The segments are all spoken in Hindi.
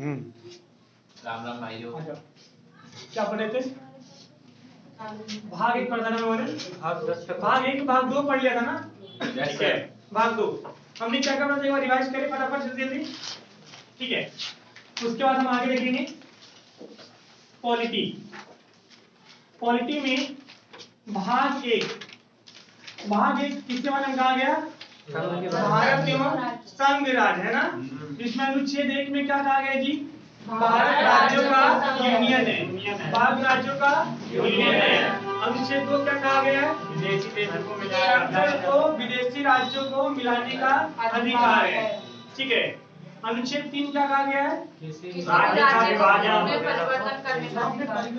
राम राम भाइयों। क्या पढ़े थे? भाग 1 पढ़ा था ना मैंने? भाग 1 भाग 2 पढ़ लिया था ना? ठीक है, भाग 2 हमने क्या करना था, एक बार रिवाइज करें फटाफट जल्दी जल्दी। ठीक है, उसके बाद हम आगे देखेंगे पॉलिटी। पॉलिटी में भाग 1 किसके बारे में कहा गया? भारत एवं संघ राज्य, है ना? इसमें अनुच्छेद 1 में क्या कहा गया जी? भारत राज्यों का यूनियन है, भारत राज्यों का यूनियन है। अनुच्छेद 2 क्या कहा गया है? विदेशी देशों को विदेशी राज्यों को मिलाने का अधिकार है। ठीक है, अनुच्छेद 3 क्या कहा गया है?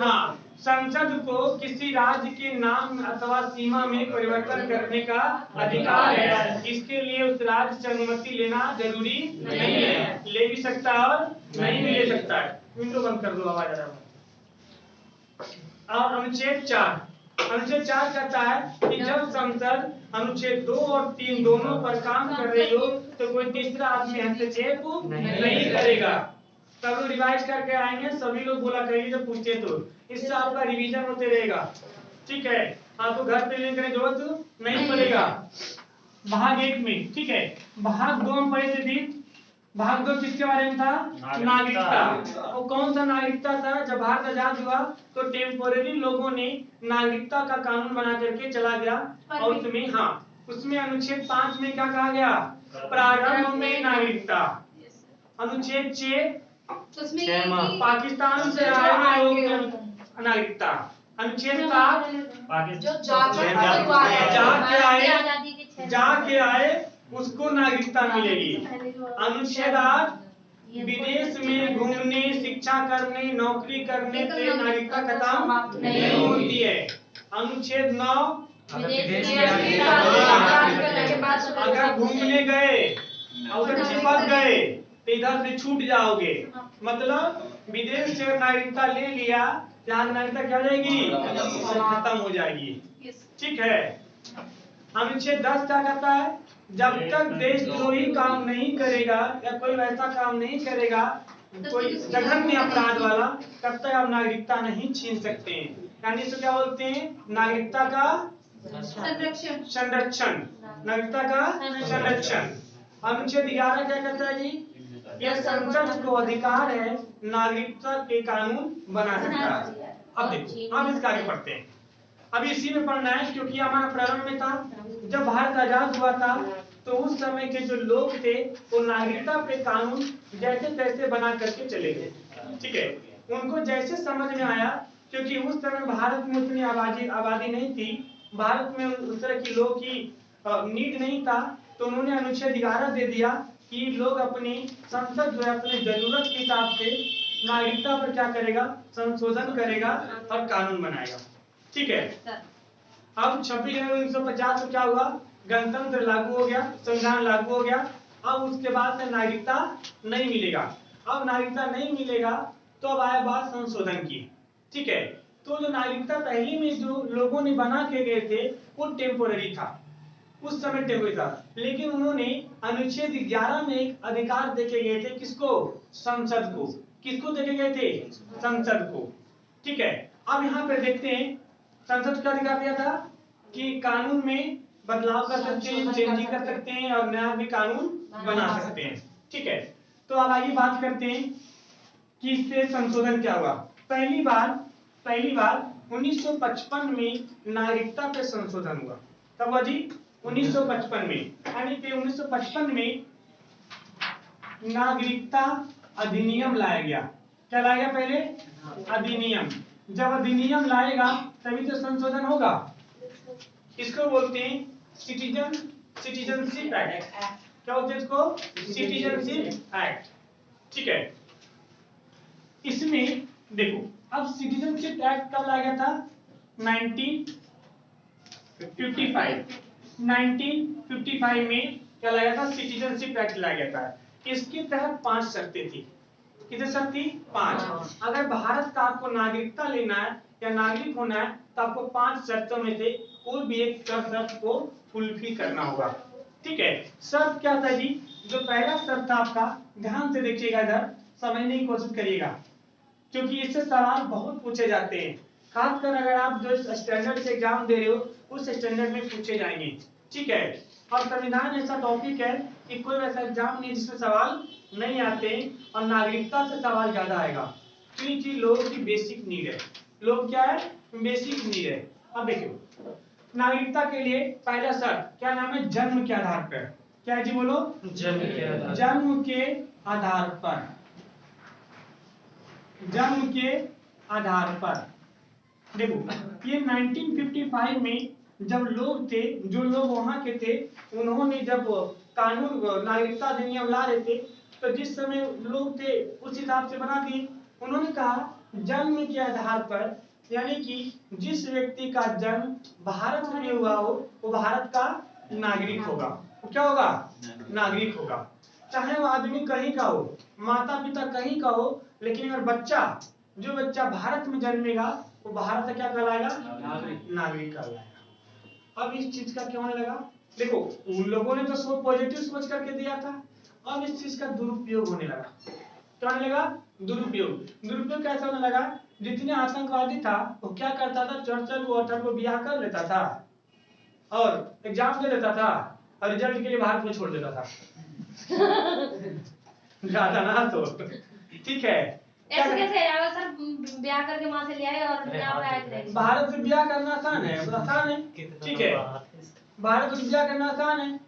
हाँ, संसद को किसी राज्य के नाम अथवा सीमा में परिवर्तन करने का अधिकार है। इसके लिए उस राज्य से अनुमति लेना जरूरी नहीं है, ले भी सकता है और नहीं भी ले सकता है। विंडो बंद कर दो, आवाज आ रहा है। और अनुच्छेद 4 कहता है कि जब संसद अनुच्छेद 2 और 3 दोनों पर काम कर रही हो तो कोई तीसरा आदमी हस्तक्षेप नहीं करेगा। सब लोग रिवाइज करके आएंगे, सभी लोग बोला करेंगे जब पूछते तो, इससे आपका रिवीजन होते रहेगा। ठीक है, आपको घर पे लेने की जरूरत नहीं पड़ेगा। भाग 1 में, ठीक है, भाग 2 में पढ़े थे भी। भाग 2 किसके बारे में था? नागरिकता। और कौन सा नागरिकता था? जब भारत आजाद हुआ तो टेम्पोररी लोगों ने नागरिकता का कानून बना करके चला गया। और उसमें अनुच्छेद 5 में क्या कहा गया? प्रारंभ में नागरिकता। अनुच्छेद 6 पाकिस्तान से आए हुए लोगों की नागरिकता। अनुच्छेद 7 जाके आए उसको नागरिकता मिलेगी। अनुच्छेद 8 विदेश में घूमने, शिक्षा करने, नौकरी करने से नागरिकता खत्म नहीं होती है। अनुच्छेद 9 अगर घूमने गए अगर चिपक गए तो इधर से छूट जाओगे। मतलब विदेश से नागरिकता ले लिया, यहाँ नागरिकता क्या हो जाएगी? खत्म हो जाएगी। ठीक है, अनुच्छेद 10 क्या कहता है? जब तक देशद्रोही काम नहीं करेगा या कोई वैसा काम नहीं करेगा, कोई जघन्य अपराध वाला, तब तक आप नागरिकता नहीं छीन सकते हैं। यानी इसको क्या बोलते हैं? नागरिकता का संरक्षण। नागरिकता का संरक्षण। अनुच्छेद 11 क्या कहता है जी? यह संसद को अधिकार है नागरिकता के कानून बना सकता है। अब देखो, अब इसका आगे पढ़ते हैं। अब इसी में पढ़ना है क्योंकि हमारा प्रारंभ में था, जब भारत आजाद हुआ था तो उस समय के जो लोग थे वो नागरिकता पे कानून जैसे तैसे बना करके चले गए। ठीक है, उनको जैसे समझ में आया, क्योंकि उस समय भारत में उतनी आबादी नहीं थी, भारत में उस तरह की लोगों की नीड नहीं था, तो उन्होंने अनुच्छेद 11 दे दिया कि लोग अपनी संसद जो है अपने जरूरत के हिसाब से नागरिकता पर क्या करेगा? संशोधन करेगा और कानून बनाएगा। ठीक है, अब 26 जनवरी 1950 को क्या हुआ? गणतंत्र लागू हो गया, संविधान लागू हो गया। अब उसके बाद से नागरिकता नहीं मिलेगा। अब नागरिकता नहीं मिलेगा तो अब आया बात संशोधन की। ठीक है, तो जो नागरिकता पहले में जो लोगों ने बना के गए थे वो टेम्पोररी था, उस समय टेम्पोररी था, लेकिन उन्होंने अनुच्छेद 11 में एक अधिकार देके गए थे। किसको? संसद को। किसको देके गए थे? संसद को। ठीक है, अब यहाँ पे देखते हैं संसद का अधिकार दिया था कि कानून में बदलाव कर सकते हैं, चेंजिंग कर सकते हैं और नया भी कानून बना सकते हैं। ठीक है, तो अब आइए बात करते हैं कि इससे संशोधन क्या हुआ। पहली बार 1955 में नागरिकता पे संशोधन हुआ। कब हुआ जी? 1955 में। यानी कि 1955 में नागरिकता अधिनियम लाया गया। क्या लाया गया? पहले अधिनियम। जब अधिनियम लाएगा तभी तो संशोधन होगा। इसको बोलते हैं सिटीजनशिप एक्ट। क्या बोलते हैं इसको? Citizenship act. ठीक है, इसमें देखो, अब सिटीजनशिप एक्ट कब लाया गया था? 1955 में क्या लाया था? सिटीजनशिप एक्ट लाया गया था। इसके तहत 5 शर्तें थी। कितनी शर्त थी? 5। अगर भारत का आपको नागरिकता लेना है या नागरिक होना है तो आपको 5 शर्तों में से कोई भी एक शर्त को फुलफिल करना होगा। ठीक है, शर्त क्या था जी? जो पहला शर्त था आपका, ध्यान से देखिएगा इधर, समझने की कोशिश करिएगा, क्योंकि इससे सवाल बहुत पूछे जाते हैं। खासकर अगर आप जो स्टैंडर्ड से एग्जाम दे रहे हो उस स्टैंडर्ड में पूछे जाएंगे, ठीक है। और संविधान ऐसा टॉपिक है कि कोई ऐसा एग्जाम नहीं जिसमें सवाल नहीं आते, और नागरिकता से सवाल ज्यादा आएगा, क्योंकि लोगों की बेसिक नीड है। लोग क्या है? बेसिक नीड है। अब देखिए, नागरिकता के लिए पहला शर्त क्या नाम है? जन्म के आधार पर। क्या है जी? बोलो। जन्म के आधार पर। जन्म के आधार पर। देखो, ये 1955 में जब लोग थे, जो लोग वहां के थे, उन्होंने जब कानून नागरिकता अधिनियम ला रहे थे, तो जिस समय लोग थे उस हिसाब से बना दिए। उन्होंने कहा जन्म के आधार पर, यानी कि जिस व्यक्ति का जन्म भारत में हुआ हो वो भारत का नागरिक होगा। वो क्या होगा? नागरिक होगा। चाहे वो आदमी कहीं का हो, माता पिता कहीं का हो, लेकिन अगर बच्चा, जो बच्चा भारत में जन्मेगा वो भारत का क्या कहलाएगा? नागरिक कहलाएगा। अब इस चीज का क्या होने लगा? देखो, उन लोगों ने तो सोच पॉजिटिव सोच करके दिया था, अब इस चीज का दुरुपयोग होने लगा। क्या होने लगा? दुरुपयोग। दुरुपयोग कैसे होने लगा? जितने आतंकवादी था वो क्या करता था? चर्चल को ब्याह कर लेता था और एग्जाम दे देता था और रिजल्ट के लिए भारत में छोड़ देता था। ज्यादा ना तो ठीक है। ऐसे कैसे आएगा सर? ब्याह करके वहां से ले आए और यहाँ पे आए थे। भारत से ब्याह करना आसान है, आसान है, ठीक है। भारत से ब्याह करना आसान है।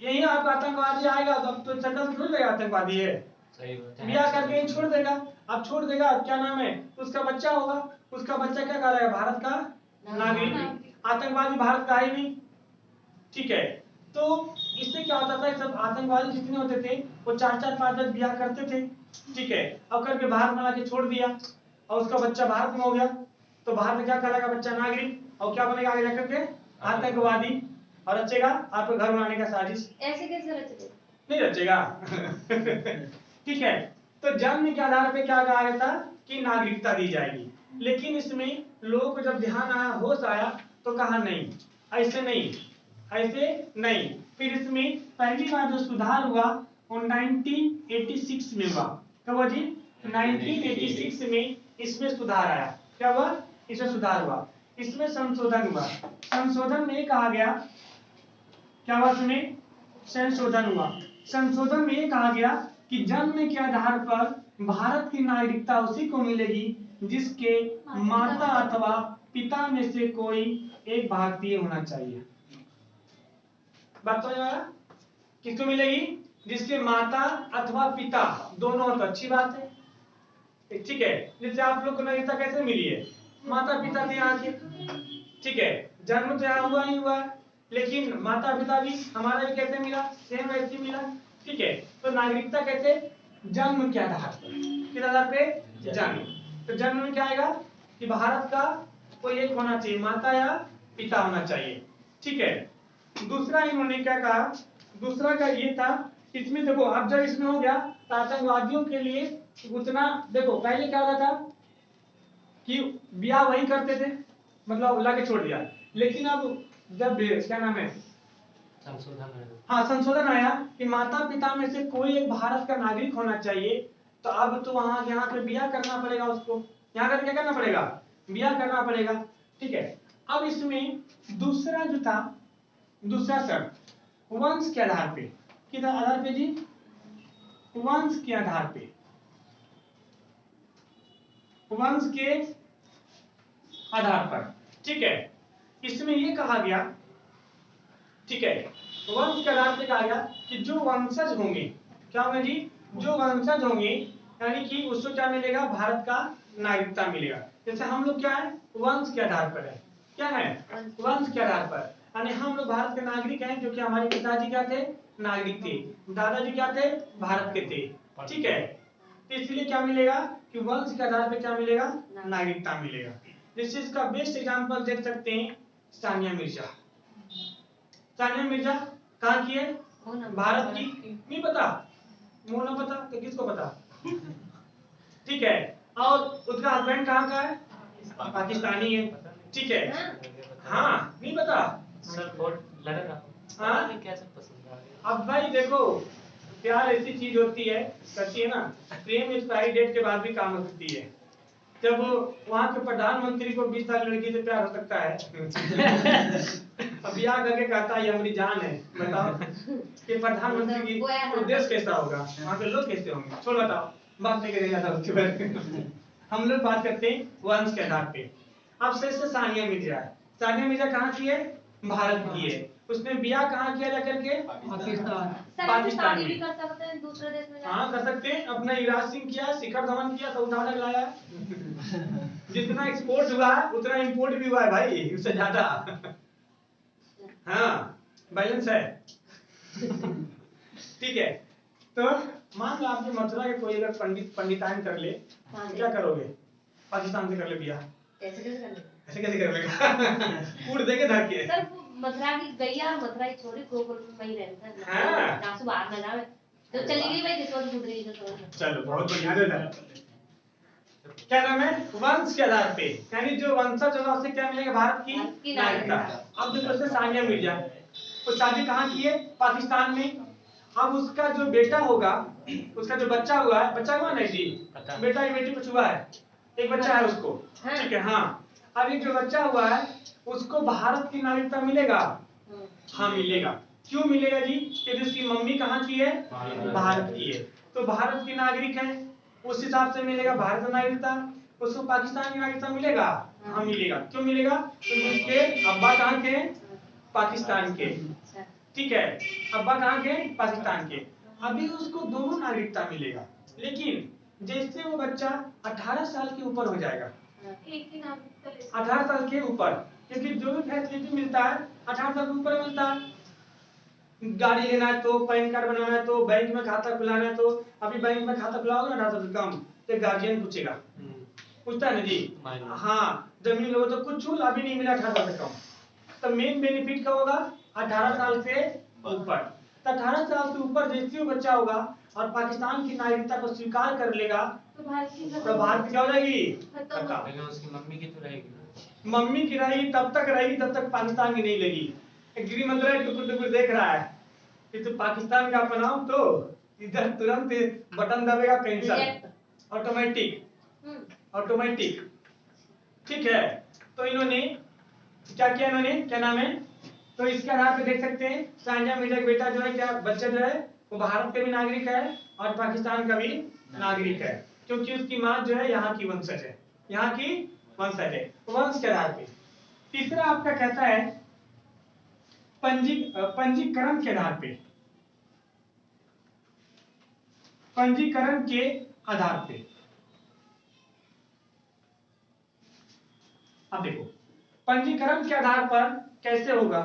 यही आपका आतंकवादी आएगा तो चंडल छोड़ देगा, आतंकवादी है, ब्याह करके ही छोड़ देगा। अब छोड़ देगा, क्या नाम है? उसका बच्चा होगा, उसका बच्चा क्या करेगा? भारत का नागरिक। आतंकवादी भारत का ही नहीं, ठीक है। तो इससे क्या होता था? सब आतंकवादी जितने होते थे वो 4-4 5-10 ब्याह करते थे, ठीक है। अब करके भारत में लाके छोड़ दिया और उसका बच्चा भारत में हो गया, तो भारत में क्या कहलाएगा? बच्चा नागरिक। और क्या बनेगा आगे जाकर के? आतंकवादी। और रचेगा आपको घर बनाने का साजिश। ऐसे कैसे रचेगा? नहीं रचेगा। ठीक है। तो जन्म के आधार पे क्या कहा गया था कि नागरिकता दी जाएगी, लेकिन इसमें लोगों को जब ध्यान आया, होश आया, तो कहा नहीं, ऐसे नहीं, ऐसे नहीं। फिर इसमें पहली बार जो सुधार हुआ वो 1986 में हुआ। कब हुआ जी? 1986 में इसमें सुधार आया। क्या हुआ? इसमें सुधार हुआ, इसमें संशोधन हुआ। संशोधन में कहा गया, क्या हुआ? इसमें संशोधन हुआ। संशोधन में ये कहा गया कि जन्म के आधार पर भारत की नागरिकता उसी को मिलेगी जिसके माता अथवा पिता में से कोई एक भारतीय होना चाहिए। बात समझ में आया? किसको मिलेगी? जिसके माता अथवा पिता दोनों, तो अच्छी बात है, ठीक है। जिससे आप लोग को नागरिकता कैसे मिली है? माता पिता थे यहाँ के, ठीक है। जन्म तो यहाँ हुआ ही हुआ, लेकिन माता पिता भी हमारा भी कैसे मिला? सेम वैसे ही मिला, ठीक है। तो नागरिकता कैसे? जन्म के आधार पर। किस आधार पे? जन्म। तो जन्म में क्या आएगा कि भारत का कोई एक होना चाहिए, माता या पिता होना चाहिए, ठीक है। दूसरा इन्होंने क्या कहा? दूसरा का ये था, इसमें देखो, अब जब इसमें हो गया तो आतंकवादियों के लिए उतना, देखो पहले क्या होता था कि ब्याह वही करते थे, मतलब ला के छोड़ दिया, लेकिन अब जब क्या नाम है, संशोधन आया कि माता पिता में से कोई एक भारत का नागरिक होना चाहिए, तो अब तो वहां यहाँ पे ब्याह करना पड़ेगा उसको, यहाँ कर क्या करना पड़ेगा? ब्याह करना पड़ेगा, ठीक है। अब इसमें दूसरा जो था, दूसरा शर्त वंश के आधार पे। किस आधार पे जी? वंश के आधार पे। वंश के आधार पर, ठीक है। इसमें ये कहा गया, ठीक है, वंश के आधार पे कहा गया कि जो वंशज होंगे, क्या होंगे जी? जो वंशज होंगे, यानी कि उसको क्या मिलेगा? भारत का नागरिकता मिलेगा। जैसे हम लोग क्या है? वंश के आधार पर है। क्या है? वंश के आधार पर, यानी हम लोग भारत के नागरिक हैं क्योंकि हमारे पिताजी क्या थे? नागरिक थे, दादाजी क्या थे? भारत के थे, ठीक है। इसलिए क्या मिलेगा कि वंश के आधार पर क्या मिलेगा? नागरिकता मिलेगा। इस चीज का बेस्ट एग्जाम्पल देख सकते हैं सानिया मिर्जा। सानिया मिर्जा कहाँ की है? भारत की। नहीं पता? मुंह ना पता तो किसको पता? ठीक है। और उसका हस्बैंड कहाँ का है? पाकिस्तानी है, ठीक है। हाँ, नहीं पता? सर बहुत लग रहा हाँ? कैसे पसंद आ गया? अब भाई देखो, प्यार ऐसी चीज होती है, कहती है ना, प्रेम एक्सपायरी डेट के बाद भी काम हो सकती है। जब वहाँ के प्रधानमंत्री को 20 साल लड़की से प्यार हो सकता है अब ब्याह करके कहता है ये हमारी जान है, बताओ कि प्रधानमंत्री की तो देश कैसा होगा, वहाँ के लोग कैसे होंगे। छोड़ बताओ, बात नहीं करेंगे था उसके बारे हम लोग बात करते हैं वंश के आधार पे। अब से सानिया मिर्जा है। सानिया मिर्जा कहाँ की है? भारत की है। उसने ब्याह कहाँ किया जाकर के? पाकिस्तान। पाकिस्तान भी में। कर सकते हैं दूसरे देश में हाँ कर सकते हैं। अपना युवराज सिंह किया, शिखर धवन किया, सब उठा के लाया। जितना एक्सपोर्ट हुआ है उतना इंपोर्ट भी हुआ है भाई, उससे ज्यादा। हाँ बैलेंस है। ठीक है, तो मान लो आपके मथुरा के कोई अगर पंडिताइन कर ले, तो क्या करोगे? पाकिस्तान से कर ले ब्याह, कैसे कैसे कर ले? ऐसे कैसे कर लेगा? कूट देंगे धर के। सर मथुरा की गैया मथुरा की छोरी गोकुल में ही रहते हैं। हाँ। ना बाहर ना जावे तो चली गई भाई किस्मत फूट गई तो। चलो बहुत बढ़िया है। क्या नाम है? वंश के आधार पे, यानी जो वंशज होगा उससे क्या मिलेगा? भारत की नागरिकता। अब देखो जैसे सानिया मिर्जा, वो शादी कहाँ की है? पाकिस्तान में। अब उसका जो बेटा होगा, उसका जो बच्चा हुआ है, बच्चा हुआ नहीं जी, बेटा या बेटी कुछ हुआ है, एक बच्चा है उसको, ठीक है। हाँ, अब ये जो बच्चा हुआ है उसको भारत की नागरिकता मिलेगा? हाँ मिलेगा। क्यों मिलेगा जी? क्योंकि उसकी मम्मी कहाँ की है? भारत की है, तो भारत की नागरिक है, उस हिसाब से मिलेगा भारत नागरिकता। उसको पाकिस्तान की नागरिकता मिलेगा? हाँ मिलेगा। क्यों मिलेगा? क्योंकि उसके अब्बा कहाँ के? पाकिस्तान के, ठीक है। अब्बा कहाँ के? पाकिस्तान के। अभी उसको दोनों नागरिकता मिलेगा, लेकिन जैसे वो बच्चा 18 साल के ऊपर हो जाएगा, 18 साल के ऊपर, क्योंकि जो भी फैसिलिटी मिलता है 18 साल के ऊपर मिलता है। गाड़ी लेना है तो, पैन कार्ड बनाना है तो, बैंक में खाता खुलाना है तो, अभी बैंक में खाता खुलाओगे ना 18 साल से कम तो गार्जियन पूछेगा, पूछता है ना जी। हाँ, जमीन लोगों तो कुछ अभी नहीं मिला 18 साल से कम, तो मेन बेनिफिट क्या होगा? 18 साल से ऊपर। तो 18 साल से ऊपर जैसे वो बच्चा होगा और पाकिस्तान की नागरिकता को स्वीकार कर लेगा तो भारत की क्या हो जाएगी? लेकिन उसकी मम्मी की तो रहेगी। मम्मी की रहेगी, तब तक रहेगी जब तक पाकिस्तान की नहीं लगी। गृह मंत्रालय टुकुर टुकुर देख रहा है कि तो पाकिस्तान का अपनाओ, तो इधर तुरंत बटन दबेगा कैंसिल, ऑटोमेटिक। ठीक है, तो इन्होंने क्या किया? इन्होंने क्या नाम है, तो इसके आधार पे देख सकते हैं सानिया मिर्जा का बेटा जो है, क्या बच्चा जो है वो भारत का भी नागरिक है और पाकिस्तान का भी नागरिक है, क्योंकि उसकी माँ जो है यहाँ की वंशज है, यहाँ की वंशज है, वंश के आधार पे। तीसरा आपका कहता है पंजीकरण के आधार पे, पंजीकरण के आधार पे। अब देखो पंजीकरण के आधार पर कैसे होगा?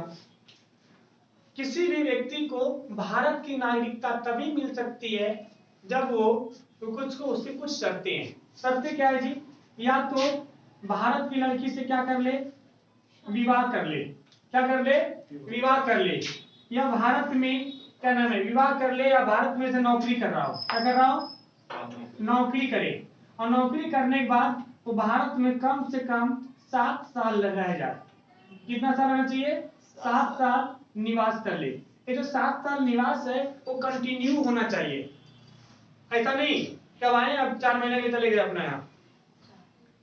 किसी भी व्यक्ति को भारत की नागरिकता तभी मिल सकती है जब वो उससे कुछ शर्तें हैं। शर्तें क्या है जी? या तो भारत की लड़की से क्या कर ले? विवाह कर ले। क्या कर ले? विवाह कर ले। या भारत में क्या नाम है, विवाह कर ले, या भारत में से नौकरी कर रहा हो। क्या कर रहा हो? नौकरी करे, और नौकरी करने के बाद वो भारत में कम से कम 7 साल रह जाए। कितना साल रहना चाहिए? 7 साल निवास कर ले। ये जो 7 साल निवास है वो कंटिन्यू होना चाहिए, ऐसा नहीं कब आए अब 4 महीने के चले गए अपना यहाँ।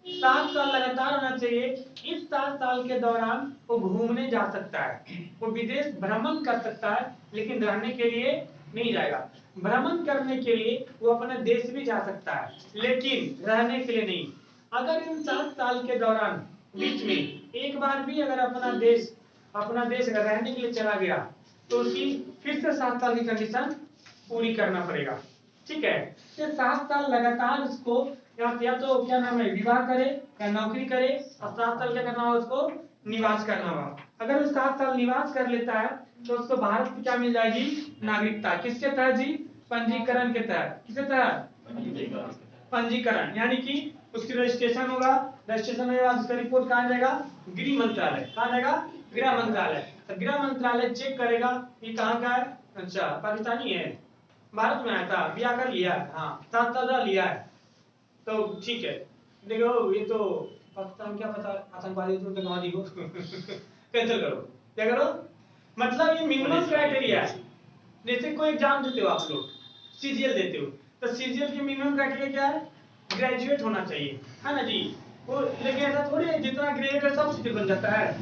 7 साल लगातार होना चाहिए। इस 7 साल के दौरान वो घूमने जा सकता है, वो विदेश भ्रमण कर सकता है, लेकिन रहने के लिए नहीं जाएगा। भ्रमण करने के लिए वो अपने देश भी जा सकता है, लेकिन रहने के लिए नहीं। अगर इन 7 साल के दौरान बीच में एक बार भी अगर अपना देश अगर रहने के लिए चला गया तो उसकी फिर से 7 साल की कंडीशन पूरी करना पड़ेगा। ठीक है, तो 7 साल लगातार उसको या तो क्या नाम है, विवाह करे या नौकरी करे, और 7 साल क्या करना होगा? उसको निवास करना होगा। अगर वो 7 साल निवास कर लेता है तो उसको भारत की क्या मिल जाएगी? नागरिकता। किसके तहत जी? पंजीकरण के तहत। किसके तहत? पंजीकरण, यानी कि उसकी रजिस्ट्रेशन होगा। रजिस्ट्रेशन होने के बाद उसका रिपोर्ट कहाँ जाएगा? गृह मंत्रालय। कहाँ जाएगा? गृह मंत्रालय। तो गृह मंत्रालय चेक करेगा कि कहाँ का है। अच्छा पाकिस्तानी है, भारत में आया था, ब्याह कर लिया, हाँ 7 साल लिया है, तो ठीक है। देखो ये तो पाकिस्तान क्या पता आतंकवादी तो उग्रवादी हो कैंसिल करो। क्या करो? मतलब ये मिनिमम क्राइटेरिया है। जैसे कोई एग्जाम देते हो आप लोग, सीजीएल देते हो, तो सीजीएल की मिनिमम क्राइटेरिया क्या है? ग्रेजुएट होना चाहिए, है ना जी। वो लेकिन ऐसा थोड़ी है जितना ग्रेजुएट है सब सीजीएल बन जाता है,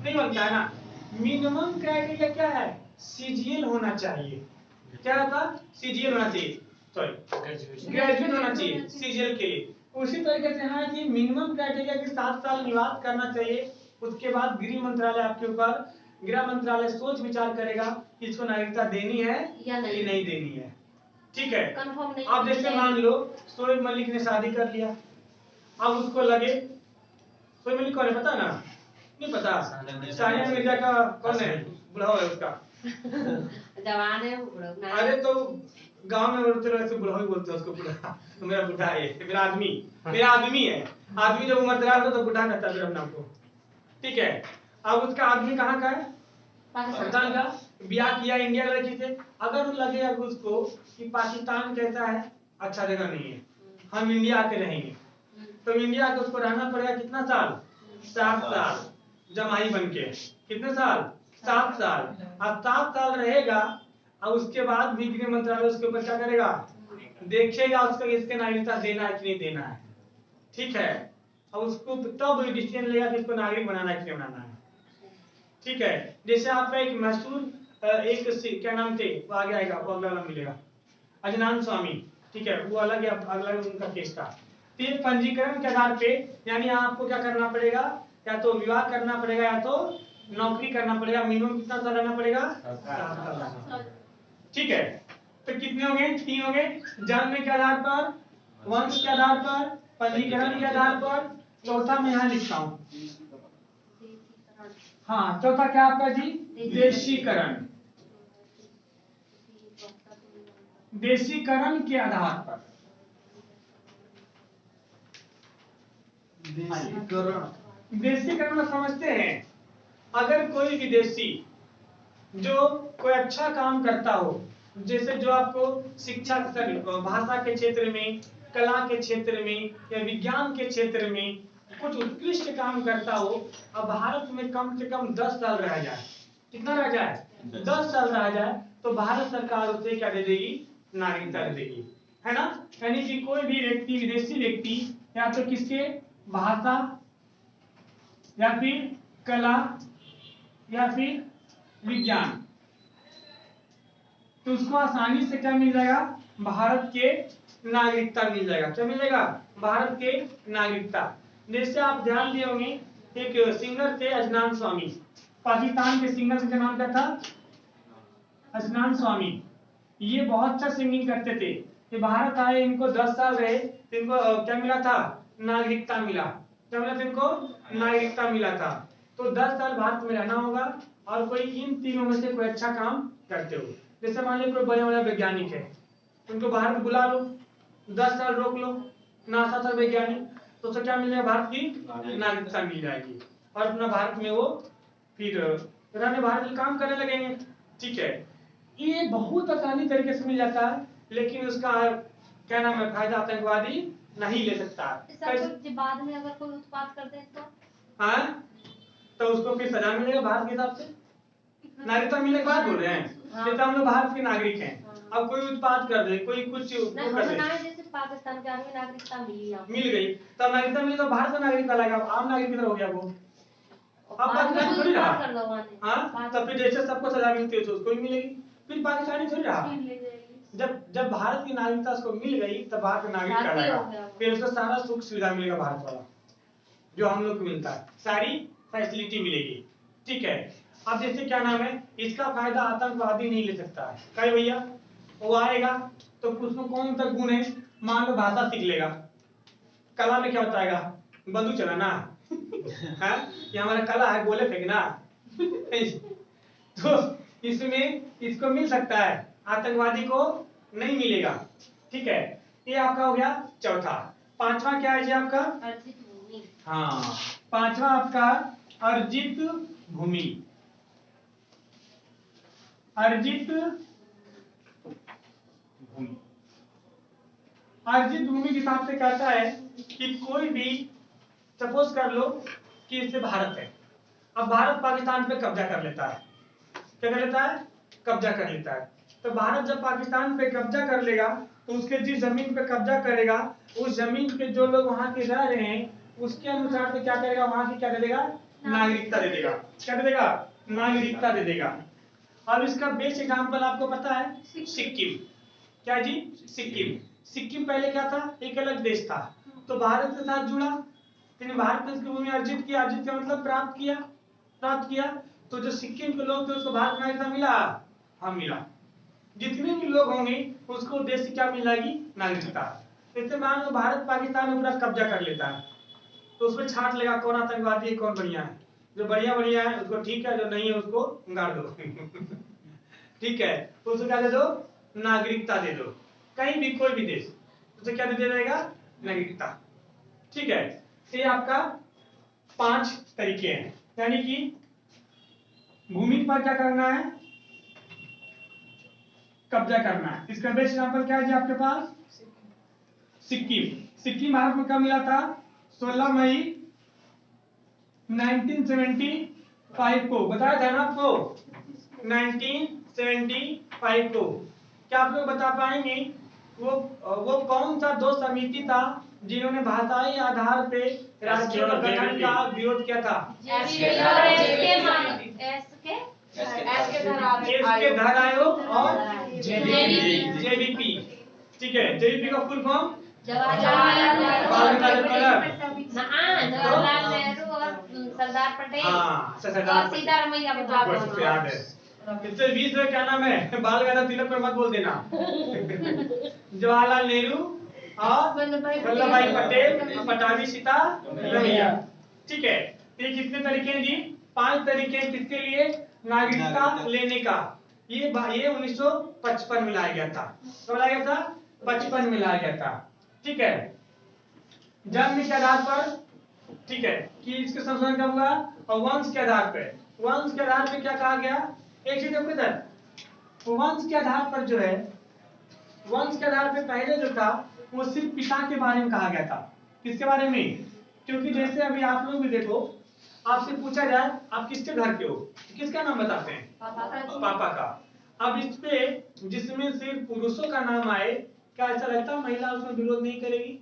नहीं बनता है ना। मिनिमम क्राइटेरिया क्या है? सीजीएल होना चाहिए। क्या था? सीजीएल होना चाहिए, सॉरी ग्रेजुएट होना चाहिए सीजीएल के लिए। उसी तरीके से है कि मिनिमम क्राइटेरिया के 7 साल निवास करना चाहिए। उसके बाद गृह मंत्रालय आपके ऊपर, गृह मंत्रालय सोच विचार करेगा कि इसको नागरिकता देनी है या नहीं देनी है, ठीक है। कंफर्म नहीं। आप जैसे मान लो शोएब मलिक ने शादी कर लिया, अब उसको लगे, शोएब मलिक कौन है पता ना? नहीं पता? सानिया मिर्जा का कौन है? बुढ़ा है उसका। जवान है बुढ़ा ना। अरे तो गांव में बोलते रहे तो बुढ़ा ही बोलते हैं उसको, बुढ़ा तो मेरा बुढ़ा है, मेरा आदमी है। आदमी जब उम्र दराज हो तो बुढ़ा कहता है फिर अपने आप को, ठीक है। अब उसका आदमी कहाँ का है? पाकिस्तान का, ब्याह किया इंडिया लड़की से। अगर लगे अब उसको कि पाकिस्तान कहता है अच्छा जगह नहीं है, हम इंडिया आके रहेंगे, तो इंडिया आके उसको रहना पड़ेगा कितना साल? 7 साल जमाई बन के। कितने साल? 7 साल। अब 7 साल रहेगा, अब उसके बाद भी गृह मंत्रालय उसके ऊपर क्या करेगा? देखेगा उसको इसके नागरिकता देना है कि नहीं देना है, ठीक है। अब उसको तब डिसीजन लेगा कि इसको नागरिक बनाना है कि नहीं बनाना है, ठीक है। जैसे आपका एक मशहूर क्या नाम थे, वो आगे आएगा, वो अगला मिलेगा, अजनान स्वामी, ठीक है, वो अलग है, अगला उनका केस था। तो ये पंजीकरण के आधार पे, यानी आपको क्या करना पड़ेगा? या तो विवाह करना पड़ेगा या तो नौकरी करना पड़ेगा। मिनिमम कितना साल रहना पड़ेगा? 7 साल, ठीक है। तो कितने हो गए? 3 हो गए। जन्म के आधार पर, वंश के आधार पर, पंजीकरण के आधार पर। चौथा मैं यहाँ लिखता हूँ, हाँ चौथा क्या आपका जी? देशीकरण। देशीकरण के आधार पर, देशीकरण में समझते हैं, अगर कोई विदेशी जो कोई अच्छा काम करता हो, जैसे जो आपको शिक्षा भाषा के क्षेत्र में, कला के क्षेत्र में या विज्ञान के क्षेत्र में कुछ उत्कृष्ट काम करता हो, अब भारत में कम से कम 10 साल रह जाए। कितना रह जाए? 10 साल रह जाए, तो भारत सरकार उसे क्या दे देगी? नागरिकता दे देगी, है ना। यानी कि कोई भी व्यक्ति, विदेशी व्यक्ति, या तो किसके भाषा या फिर कला या फिर विज्ञान, तो उसको आसानी से क्या मिल जाएगा? भारत के नागरिकता मिल जाएगा। क्या मिलेगा? भारत के नागरिकता। जैसे आप ध्यान दिए होंगे, एक सिंगर थे अजनान स्वामी, पाकिस्तान के सिंगर का नाम क्या था? अजनान स्वामी। ये बहुत अच्छा सिंगिंग करते थे। ये भारत आए, इनको 10 साल रहे, तो इनको क्या मिला था? नागरिकता मिला। क्या मिला था इनको? नागरिकता मिला था। तो 10 साल भारत में रहना होगा, और कोई इन तीनों में से कोई अच्छा काम करते हो। जैसे मान लीजिए कोई बड़े बड़े वैज्ञानिक है, उनको भारत बुला लो, 10 साल रोक लो, नासा था वैज्ञानिक, तो उसे क्या मिलेगा? भारत की नागरिकता मिल जाएगी, और अपना भारत में वो फिर रहने, भारत में काम करने लगेंगे, ठीक है। ये बहुत आसानी तरीके से मिल जाता है, लेकिन उसका क्या नाम है, फायदा आतंकवादी नहीं ले सकता। बाद में अगर कोई उत्पाद कर दे तो हाँ, तो उसको फिर सजा मिलेगा भारत के हिसाब से। नागरिकता मिलने के बाद बोल रहे हैं, जैसे हम लोग भारत के नागरिक हैं, अब कोई उत्पाद कर दे, कोई कुछ कर दे, जैसे पाकिस्तान के आदमी नागरिकता मिल गई, तब नागरिकता मिली तो भारत का नागरिक कहलाएगा, आम नागरिक की तरह हो गया वो। अब पाकिस्तानी थोड़ी रहा, हाँ, तब फिर जैसे सबको सजा मिलती है तो उसको भी मिलेगी, फिर पाकिस्तानी थोड़ी रहा। जब भारत की नागरिकता उसको मिल गई, तब भारत का नागरिक कहलाएगा, फिर उसको सारा सुख सुविधा मिलेगा भारत वाला, जो हम लोग को मिलता है, सारी फैसिलिटी मिलेगी, ठीक है। अब जैसे क्या नाम है, इसका फायदा आतंकवादी नहीं ले सकता है। कहे भैया, वो आएगा तो उसमें कौन सा गुण है? मान लो भाषा सीख लेगा, कला में क्या बताएगा? बंदूक चलाना है, ये हमारा कला है, गोले फेंकना तो इसमें इसको मिल सकता है, आतंकवादी को नहीं मिलेगा, ठीक है। ये आपका हो गया चौथा। पांचवा क्या है जी आपका? अर्जित भूमि। हाँ, पांचवा आपका अर्जित भूमि। अर्जित भूमि, अर्जित भूमि के हिसाब से कहता है कि कोई भी, सपोज कर लो कि इससे भारत है, अब भारत पाकिस्तान पे कब्जा कर लेता है, क्या कर लेता है? कब्जा कर लेता है, तो भारत जब पाकिस्तान पे कब्जा कर लेगा तो उसके जिस जमीन पे कब्जा करेगा उस जमीन पे जो लोग वहां के रह रहे हैं उसके अनुसार से क्या करेगा, वहां की क्या दे देगा, नागरिकता दे देगा। क्या दे देगा, नागरिकता दे देगा। अब इसका बेस्ट एग्जांपल आपको पता है, सिक्किम। क्या जी, सिक्किम। सिक्किम पहले क्या था, एक अलग देश था, तो भारत के साथ जुड़ा, यानी भारत ने इसकी भूमि अर्जित किया। अर्जित का मतलब प्राप्त किया, प्राप्त किया। तो जो सिक्किम के लोग थे उसको भारत नागरिकता मिला, हाँ मिला। जितने भी लोग होंगे उसको देश से क्या मिलेगी, नागरिकता। इससे मान लो भारत पाकिस्तान में पूरा कब्जा कर लेता है तो उसमें छांट लेगा कौन आतंकवादी है कौन बढ़िया है। जो बढ़िया बढ़िया है उसको ठीक है, जो नहीं है उसको गाड़ दो ठीक है, उसको क्या दे दो, नागरिकता दे दो। कहीं भी कोई भी देश उसे क्या दे देगा, नागरिकता। ठीक है, ये आपका 5 तरीके हैं। यानी कि भूमि पर क्या करना है, कब्जा करना है। इसका बेस्ट एग्जांपल क्या है जी आपके पास, सिक्किम। सिक्किम भारत में कब मिला था, 16 मई 1975 को। बताया था ना आपको, 1975 को। क्या आप लोग बता पाएंगे वो कौन सा दो समिति था जिन्होंने भाषाई आधार पे राज्य का गठन का विरोध किया था? एसके धर आयोग और जेबीपी। ठीक है, जेबीपी का फुल फॉर्म जवाहरलाल नेहरू और सरदार पटेल। हाँ, सरदार और सीतारमैया बस याद है। इससे 20 में क्या नाम है, बाल गंगाधर तिलक पर मत बोल देना जवाहरलाल नेहरू और वल्लभ भाई पटेल, पटाभी सीतारमैया। ठीक है, ये कितने तरीके हैं जी, 5 तरीके हैं किसके लिए, नागरिकता लेने का। ये 1955 में लाया गया था। कब लाया गया था, 55 में लाया गया था। ठीक है, जन्म के आधार पर, ठीक है, कि इसके संशोधन कब हुआ, और वंश के आधार पर। वंश के आधार पर क्या कहा गया, एक चीज देखो इधर, वंश के आधार पर जो है, वंश के आधार पर पहले जो था वो सिर्फ पिता के बारे में कहा गया था। किसके बारे में, क्योंकि जैसे अभी आप लोग भी देखो, आपसे पूछा जाए आप किसके घर के हो, किसका नाम बताते हैं, पापा का। अब इस पे जिसमें सिर्फ पुरुषों का नाम आए, क्या ऐसा लगता है महिला उसमें विरोध नहीं करेगी?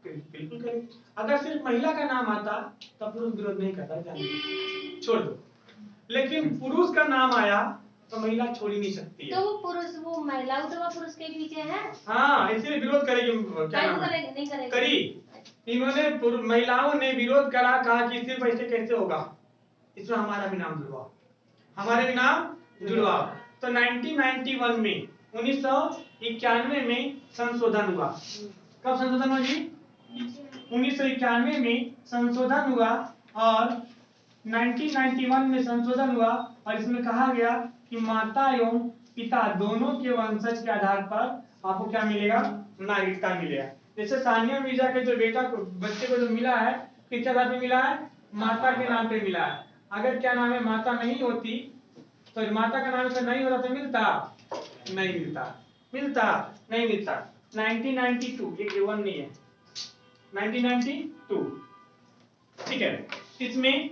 बिल्कुल करेगी। अगर सिर्फ महिला का नाम आता तब पुरुष विरोध नहीं करता, छोड़ दो। लेकिन पुरुष का नाम आया तो महिला छोड़ ही नहीं सकती है। तो वो पुरुष, वो महिला तो वो पुरुष के पीछे है। हाँ, इसलिए विरोध करेगी। क्या नाम है? नहीं करेगी। करी। इन्होंने महिलाओं ने विरोध करा, कहा कि सिर्फ ऐसे कैसे होगा, इसमें हमारा भी नाम जुड़वाओ, हमारे भी नाम जुड़वाओ। तो 1991 में 1991 में संशोधन हुआ। कब संशोधन हुआ जी, 1991 में संशोधन हुआ, और 1991 में संशोधन हुआ, और इसमें कहा गया कि माता एवं पिता दोनों के वंशज के आधार पर आपको क्या मिलेगा, नागरिकता मिलेगा। जैसे सानिया मिर्जा के जो बेटा को, बच्चे को जो मिला है, किसके आधार पे मिला है, माता के नाम पे मिला है। अगर क्या नाम है, माता नहीं होती, तो माता का नाम से नहीं होता तो मिलता, नहीं मिलता, मिलता नहीं मिलता। 1992, ये 1 नहीं है, 1992। ठीक है, इसमें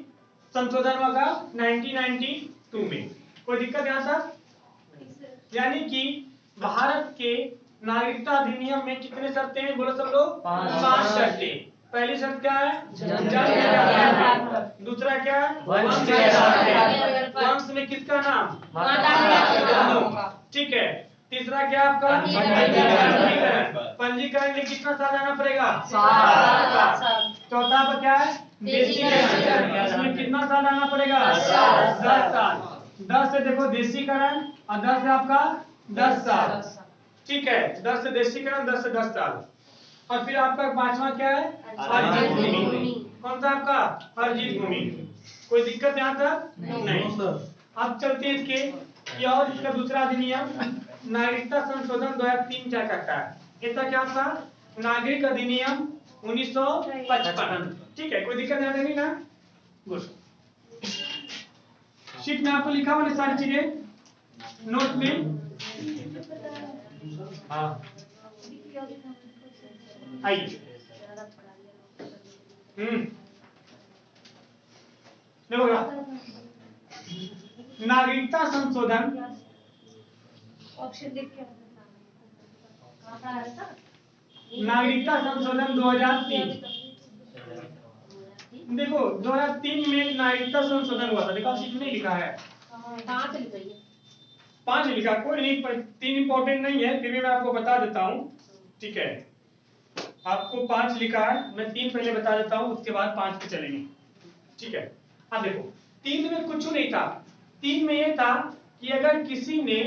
संशोधन होगा 1992 में। कोई दिक्कत यहाँ तक? यानी कि भारत के नागरिकता अधिनियम में कितने शर्तें हैं, बोलो सब लोग, 5 शर्तें। पहली शर्त क्या है, जन्म के आधार पर। दूसरा क्या है, वंश के आधार पर। वंश में किसका नाम, ठीक है। तीसरा क्या आपका, पंजीकरण। पंजीकरण में कितना साल जाना पड़ेगा, 7 साल। चौथा पर क्या है, देशीकरण, इसमें कितना साल आना पड़ेगा, 10 साल। 10 से देखो देशीकरण, और 10 से आपका 10 साल। ठीक है, 10 से देशीकरण, 10 से 10 साल। और फिर आपका 5वां क्या है, अर्जित भूमि। कौन सा आपका, अर्जित भूमि। कोई दिक्कत यहाँ तक नहीं। अब चलते हैं इसके, और इसका दूसरा अधिनियम नागरिकता संशोधन 2003 क्या करता है, इसका क्या था, नागरिक अधिनियम 1955। ठीक है, कोई दिक्कत नहीं ना। गुड, शीट में आपको लिखा हुआ सारी चीजें नोट में। हाँ आइए, नागरिकता संशोधन ऑप्शन देख के कहाँ पर आ रहा था? नागरिकता संशोधन 2003। देखो 2003 में नागरिकता संशोधन हुआ था, देखो कितने लिखा है, कहाँ से लिखाई है? 5 लिखा, कोई नहीं, 3 इंपॉर्टेंट नहीं है, फिर भी मैं आपको बता देता हूँ, ठीक है। आपको 5 लिखा है, मैं 3 पहले बता देता हूँ, उसके बाद 5 पे चलेंगे, ठीक है। अब देखो 3 में कुछ नहीं था, 3 में ये था कि अगर किसी ने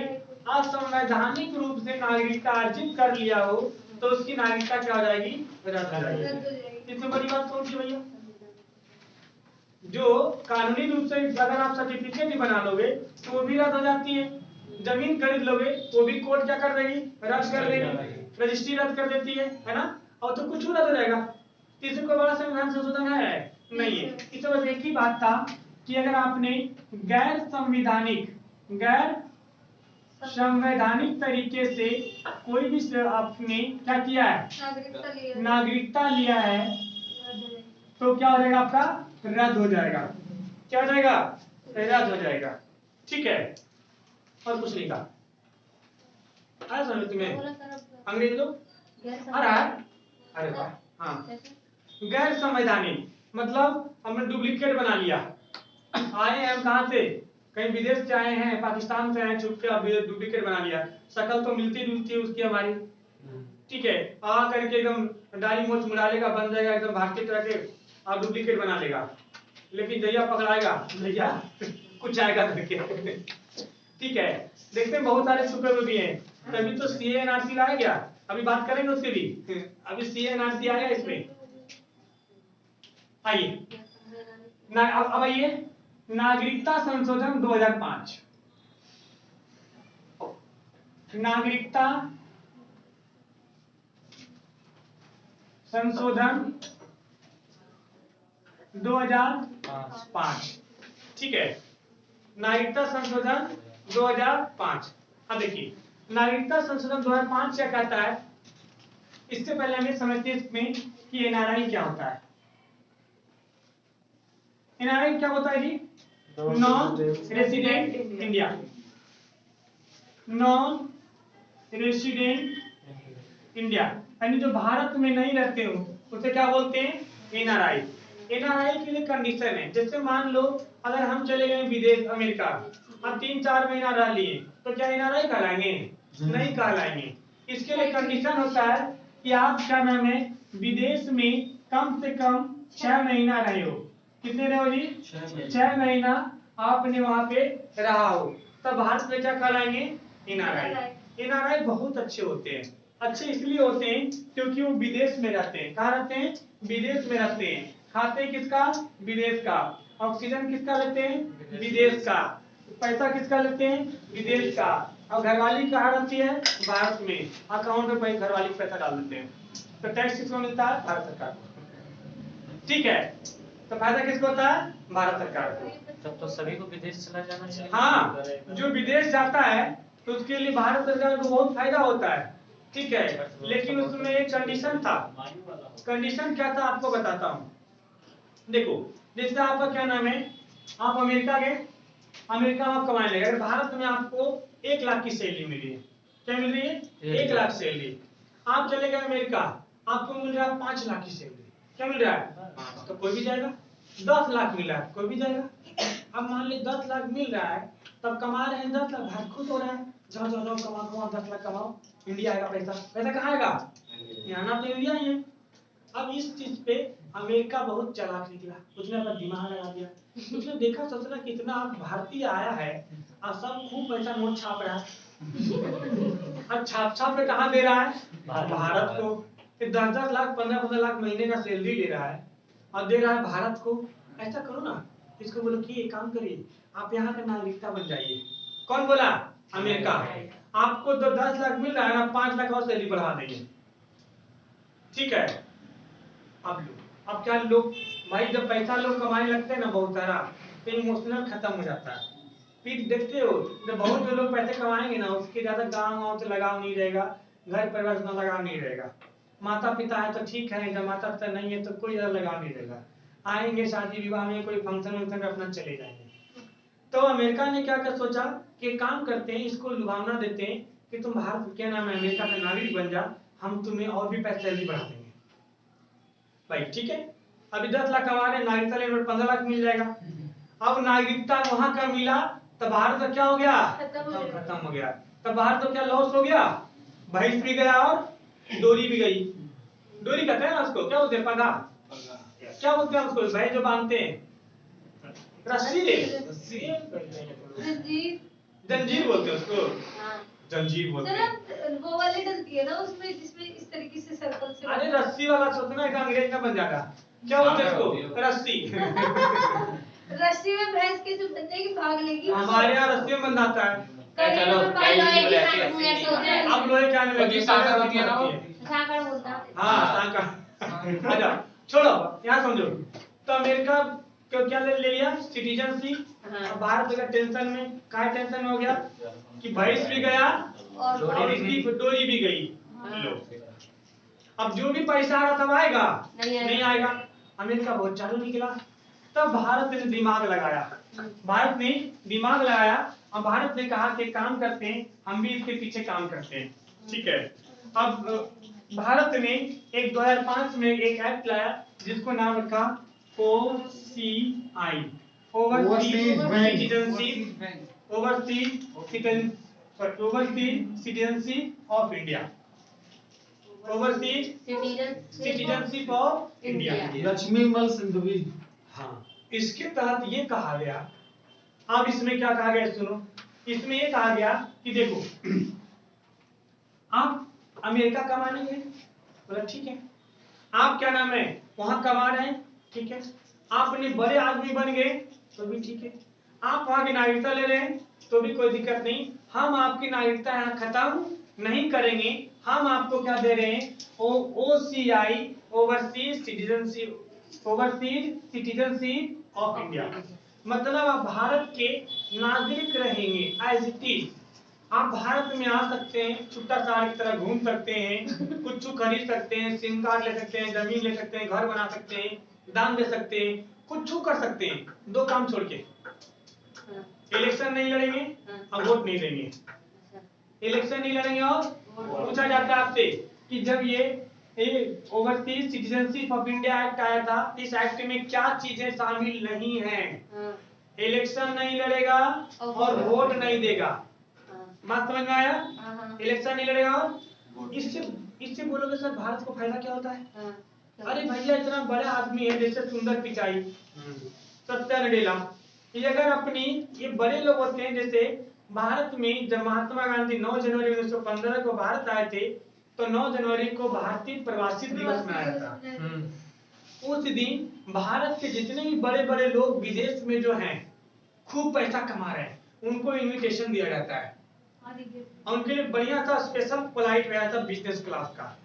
असंवैधानिक रूप से नागरिकता अर्जित कर लिया हो तो उसकी नागरिकता क्या हो जाएगी, रद्द हो जाएगी। इसमें बड़ी बात कौन सी भैया, जो कानूनी रूप से अगर आप सर्टिफिकेट भी बना लोगे तो वो भी रद्द हो जाती है, जमीन खरीद लोगे वो भी कोर्ट क्या कर देगी, रद्द कर देगी, रजिस्ट्री रद्द कर देती है ना, और तो कुछ रद्द हो जाएगा। तीसरे को बड़ा संविधान संशोधन है नहीं है, इसमें बस एक ही बात था कि अगर आपने गैर संवैधानिक तरीके से कोई भी आपने क्या किया है, नागरिकता लिया है, तो क्या हो जाएगा, आपका रद्द हो जाएगा, क्या हो जाएगा, रद्द हो जाएगा, ठीक है। और कुछ नहीं कहा, आया समझ तुम्हें, अंग्रेज लोग आ रहा है, अरे वाह, हाँ। गैर संवैधानिक मतलब हमने डुप्लीकेट बना लिया, आए हैं हम कहाँ से, कहीं विदेश से आए हैं, पाकिस्तान से आए, छुप के अब डुप्लीकेट बना लिया, शक्ल तो मिलती जुलती है उसकी हमारी, ठीक है, आ करके एकदम दाढ़ी मूंछ मुड़ा लेगा, बन जाएगा एकदम भारतीय तरह के, और डुप्लीकेट बना लेगा, लेकिन जैया पकड़ाएगा भैया कुछ आएगा करके, ठीक है। देखते हैं बहुत सारे छुपे हुए भी हैं, तभी तो सीए एनआरसी लाया गया, अभी बात करेंगे उससे भी, अभी सीए एनआरसी आया इसमें। आइए अब आइए नागरिकता संशोधन 2005, नागरिकता संशोधन 2005, ठीक है, नागरिकता संशोधन 2005। अब देखिए नागरिकता संशोधन 2005 क्या कहता है, इससे पहले हमें समझते हैं इसमें कि एनआरआई क्या होता है। एनआरआई क्या होता है जी, non resident India, non resident India, यानी जो भारत में नहीं रहते हो उसे क्या बोलते हैं, एनआरआई। एनआरआई के लिए कंडीशन है, जैसे मान लो अगर हम चले गए विदेश अमेरिका, हम 3-4 महीना रह लिए, तो क्या एनआरआई कहलाएंगे, नहीं कहलाएंगे। इसके लिए कंडीशन होता है कि आप क्या नाम है, विदेश में कम से कम 6 महीना रहे हो, कितने रहे हो जी, 6 महीना आपने वहां पे रहा हो, तब भारत में क्या कहलाएंगे, एनआरआई। एनआरआई बहुत अच्छे होते हैं, अच्छे इसलिए होते हैं क्योंकि वो विदेश में रहते हैं, कहाँ रहते हैं, विदेश में रहते हैं, खाते किसका, विदेश का, ऑक्सीजन किसका लेते हैं, विदेश का, पैसा किसका लेते हैं, विदेश का, और घरवाली कहाँ रहती है, भारत में, अकाउंट में घरवाली पैसा डाल देते हैं, तो टैक्स किसको मिलता है, भारत सरकार को, ठीक है। तो फायदा किसको होता है, भारत सरकार को। तब तो सभी को विदेश चला जाना चाहिए। हाँ, जो विदेश जाता है तो उसके लिए भारत सरकार को बहुत फायदा होता है, ठीक है, लेकिन उसमें एक कंडीशन था। कंडीशन क्या था आपको बताता हूँ। देखो जैसे आपका क्या नाम है, आप अमेरिका गए, अमेरिका में आप कमाने लगे, अगर भारत में आपको 1 लाख की सैलरी मिली है, क्या मिल रही है, 1 लाख सैलरी, आप चले गए अमेरिका, आपको मिल रहा है 5 लाख की सैलरी, क्या मिल रहा है, तो कोई भी जाएगा। 10 लाख मिल रहा है, कोई भी जाएगा। अब मान ली 10 लाख मिल रहा है, तब कमा रहे हैं 10 लाख, भारत खुश हो रहा है, जाओ जाओ जाओ कमाओ 10 लाख कमाओ, इंडिया आएगा पैसा, पैसा कहाँ आएगा, यहाँ तो इंडिया ही है। अब इस चीज पे अमेरिका बहुत चालाक निकला, उसने अपना दिमाग लगा दिया, उसने देखा सोचना कितना भारतीय आया है और सब खूब पैसा नोट छाप रहा है, अब छाप के कहाँ दे रहा है, भारत को, 10-10 लाख 15-15 लाख महीने का सैलरी ले रहा है और दे रहा है भारत को। ऐसा करो ना, इसको बोलो कि एक काम करिए, आप यहाँ का नागरिकता बन जाइए। कौन बोला, अमेरिका। आपको तो 10 लाख मिल रहा है ना, 5 लाख और सैलरी बढ़ा देंगे, ठीक है। अब क्या लोग भाई, जब पैसा लोग कमाने लगते हैं ना बहुत सारा, तो इमोशनल खत्म हो जाता है। फिर देखते हो जब बहुत जो लोग पैसे कमाएंगे ना, उसके ज्यादा गाँव से लगाव नहीं रहेगा, घर परिवार से लगाव नहीं रहेगा। माता पिता है तो ठीक है, जब माता पिता नहीं है तो कोई ज्यादा लगाव नहीं रहेगा, आएंगे शादी विवाह में, कोई फंक्शन वंक्शन अपना चले जाएंगे। तो अमेरिका ने क्या कर सोचा कि काम करते हैं, इसको लुभावना देते हैं कि तुम भारत क्या नाम है अमेरिका का नागरिक बन जा, हम तुम्हें और भी पैसे सैलरी बढ़ा देंगे भाई, ठीक है। अभी 10 लाख कमा रहे, नागरिकता लेने में 15 लाख मिल जाएगा। अब नागरिकता वहां का मिला तो भारत का क्या हो गया, खत्म हो गया। तब भारत को क्या लॉस हो गया, भैंस भी गया और डोरी भी गई। डोरी कहते हैं ना उसको, क्या बोलते हैं, पगा, क्या बोलते हैं उसको, भाई जो बांधते हैं रस्सी रे, जंजीर बोलते हैं उसको, जंजीर बोलते हैं। वो वाली डलती है ना उसमें जिसमें इस तरीके से सर्कल से, अरे रस्सी वाला सोचना है अंग्रेज का बन जाएगा, क्या बोलते हैं उसको, रस्सी। रस्सी में भैंस कैसे बनने की भाग लेगी, हमारे यहाँ रस्सी में बंधाता है। चलो अब लोहे क्या आने लगी, सांकड़ होती है ना वो, सांकड़ बोलता है। हाँ सांकड़। अच्छा छोड़ो, यहाँ समझो। तो अमेरिका को क्या ले लिया, सिटीजनशिप। भारत का टेंशन में, क्या टेंशन में हो गया कि भैंस भी गया और इसकी डोरी भी गई। लो अब जो भी पैसा आ रहा तब आएगा, नहीं आएगा। अमेरिका बहुत चालू निकला, तब भारत ने दिमाग लगाया, भारत ने दिमाग लगाया और भारत ने कहा कि काम करते हैं, हम भी इसके पीछे काम करते हैं, ठीक है। अब भारत ने एक 2005 में एक एक्ट लाया जिसको नाम रखा OCI, overseas citizenship of India, overseas citizenship of India, Laxmimal Singhvi. हाँ, इसके तहत ये कहा गया, अब इसमें क्या कहा गया सुनो, इसमें ये कहा गया कि देखो आप अमेरिका कमाने गए, बोला ठीक है, आप क्या नाम है वहां कमा रहे हैं, ठीक है, आपने बड़े आदमी बन गए तो भी ठीक है, आप वहां की नागरिकता ले रहे हैं तो भी कोई दिक्कत नहीं, हम आपकी नागरिकता यहाँ खत्म नहीं करेंगे, हम आपको क्या दे रहे हैं, OCI, overseas citizenship of India, मतलब आप भारत के नागरिक रहेंगे एज इट इज। आप भारत में आ सकते हैं, छुट्टा सार की तरह घूम सकते हैं, कुछ खरीद सकते हैं, सिम कार्ड ले सकते हैं, जमीन ले सकते हैं, घर बना सकते हैं, दान दे सकते हैं, कुछ कर सकते हैं, दो काम छोड़ के, इलेक्शन नहीं लड़ेंगे और वोट नहीं देंगे। इलेक्शन नहीं लड़ेंगे और पूछा जाता है आपसे कि जब ये overseas citizenship of India act आया था, इस एक्ट में क्या चीजें शामिल नहीं है, इलेक्शन नहीं लड़ेगा और वोट नहीं देगा, बात समझ में आया, इलेक्शन नहीं लड़ेगा और इससे बोलोगे सर भारत को फायदा क्या होता है, अरे भैया इतना बड़ा आदमी है, जैसे सुंदर पिचाई, सत्या नडेला, ये अगर अपनी ये बड़े लोग होते हैं, जैसे भारत में जब महात्मा गांधी 9 जनवरी 1915 को भारत आए थे तो 9 जनवरी को भारतीय प्रवासी दिवस मनाया था। उस दिन भारत के जितने भी बड़े बड़े लोग विदेश में जो हैं खूब पैसा कमा रहे हैं, उनको इनविटेशन दिया जाता है और उनके लिए बढ़िया सा स्पेशल फ्लाइट भेजा था बिजनेस क्लास का,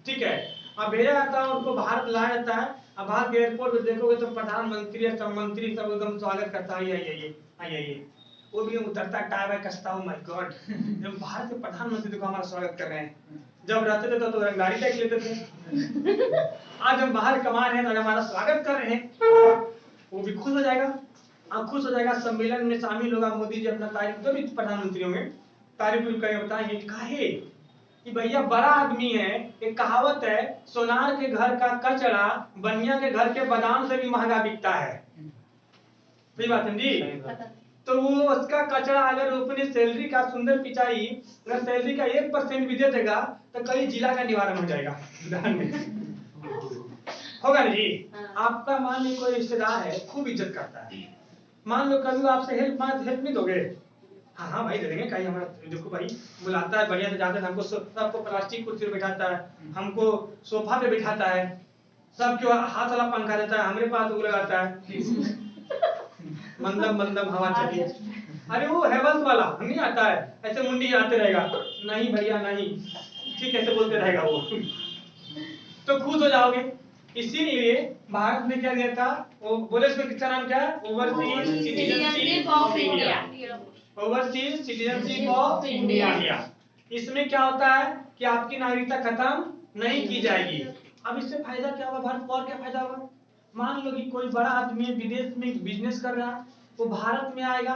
ठीक है, अब भेजा जाता है, उनको भारत लाया जाता है। अब भारत के एयरपोर्ट पे देखोगे तो प्रधानमंत्री और सब मंत्री सब एकदम स्वागत करता है, आइए, वो भी उतरता टाई वाई कसता हूँ, माय गॉड, जब भारत के प्रधानमंत्री देखो हमारा स्वागत कर रहे हैं, जब रहते थे तो रंगदारी देख लेते थे, आज हम बाहर कमा रहे हैं तो हमारा स्वागत कर रहे हैं, वो भी खुश हो जाएगा, खुश हो जाएगा, सम्मेलन में शामिल होगा, मोदी जी अपना तारीफ, जो भी प्रधानमंत्री होंगे तारीफ करेंगे, बताएंगे काहे कि भैया बड़ा आदमी है, एक कहावत है, सोनार के घर का कचरा बनिया के घर के बादाम से भी महंगा बिकता है, सही बात है जी। तो वो उसका कचरा अगर अपनी सैलरी का सुंदर पिचाई अगर सैलरी का 1% भी दे देगा तो कई जिला का निवारण हो जाएगा होगा ना जी। आपका मान लो कोई रिश्तेदार है, खूब इज्जत करता है, मान लो कभी आपसे हेल्प नहीं दोगे, हाँ भाई दे देंगे, कहीं हमारा देखो भाई बुलाता है, बढ़िया से जाते हैं, हमको सबको प्लास्टिक कुर्सी पे बिठाता है, हमको सोफा पे बिठाता है, सबको हाथ वाला पंखा देता है, हमारे पास वो लगाता है मंदम हवा चली, अरे वो हेवल्स वाला नहीं आता है, ऐसे मुंडी आते रहेगा, नहीं भैया नहीं, ठीक ऐसे बोलते रहेगा वो, तो खुश हो जाओगे। इसीलिए भारत में क्या दिया था, वो बोले इसमें किसका नाम क्या है, overseas citizenship of India, overseas citizenship of India. इसमें क्या होता है कि आपकी नागरिकता खत्म नहीं की जाएगी। अब इससे फायदा क्या होगा भारत को, और क्या फायदा होगा, मान लो कि कोई बड़ा आदमी विदेश में बिजनेस कर रहा है, वो भारत में आएगा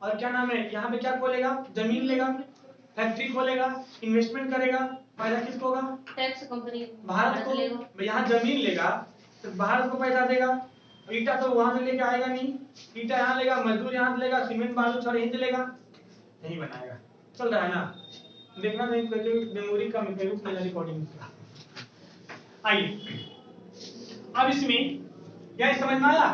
और क्या नाम है यहाँ पे क्या खोलेगा, जमीन लेगा, फैक्ट्री खोलेगा, इन्वेस्टमेंट करेगा, फायदा किसको होगा? टैक्स कंपनी भारत को। यहाँ जमीन लेगा तो भारत को पैसा देगा। ईटा तो वहां से लेके आएगा नहीं, ईटा यहाँ लेगा, मजदूर यहाँ से लेगा, सीमेंट बालू छड़ यहीं से लेगा, नहीं बनाएगा। चल रहा है ना? देखना नहीं मेमोरी का रिकॉर्डिंग। आइए अब इसमें क्या समझ में आया?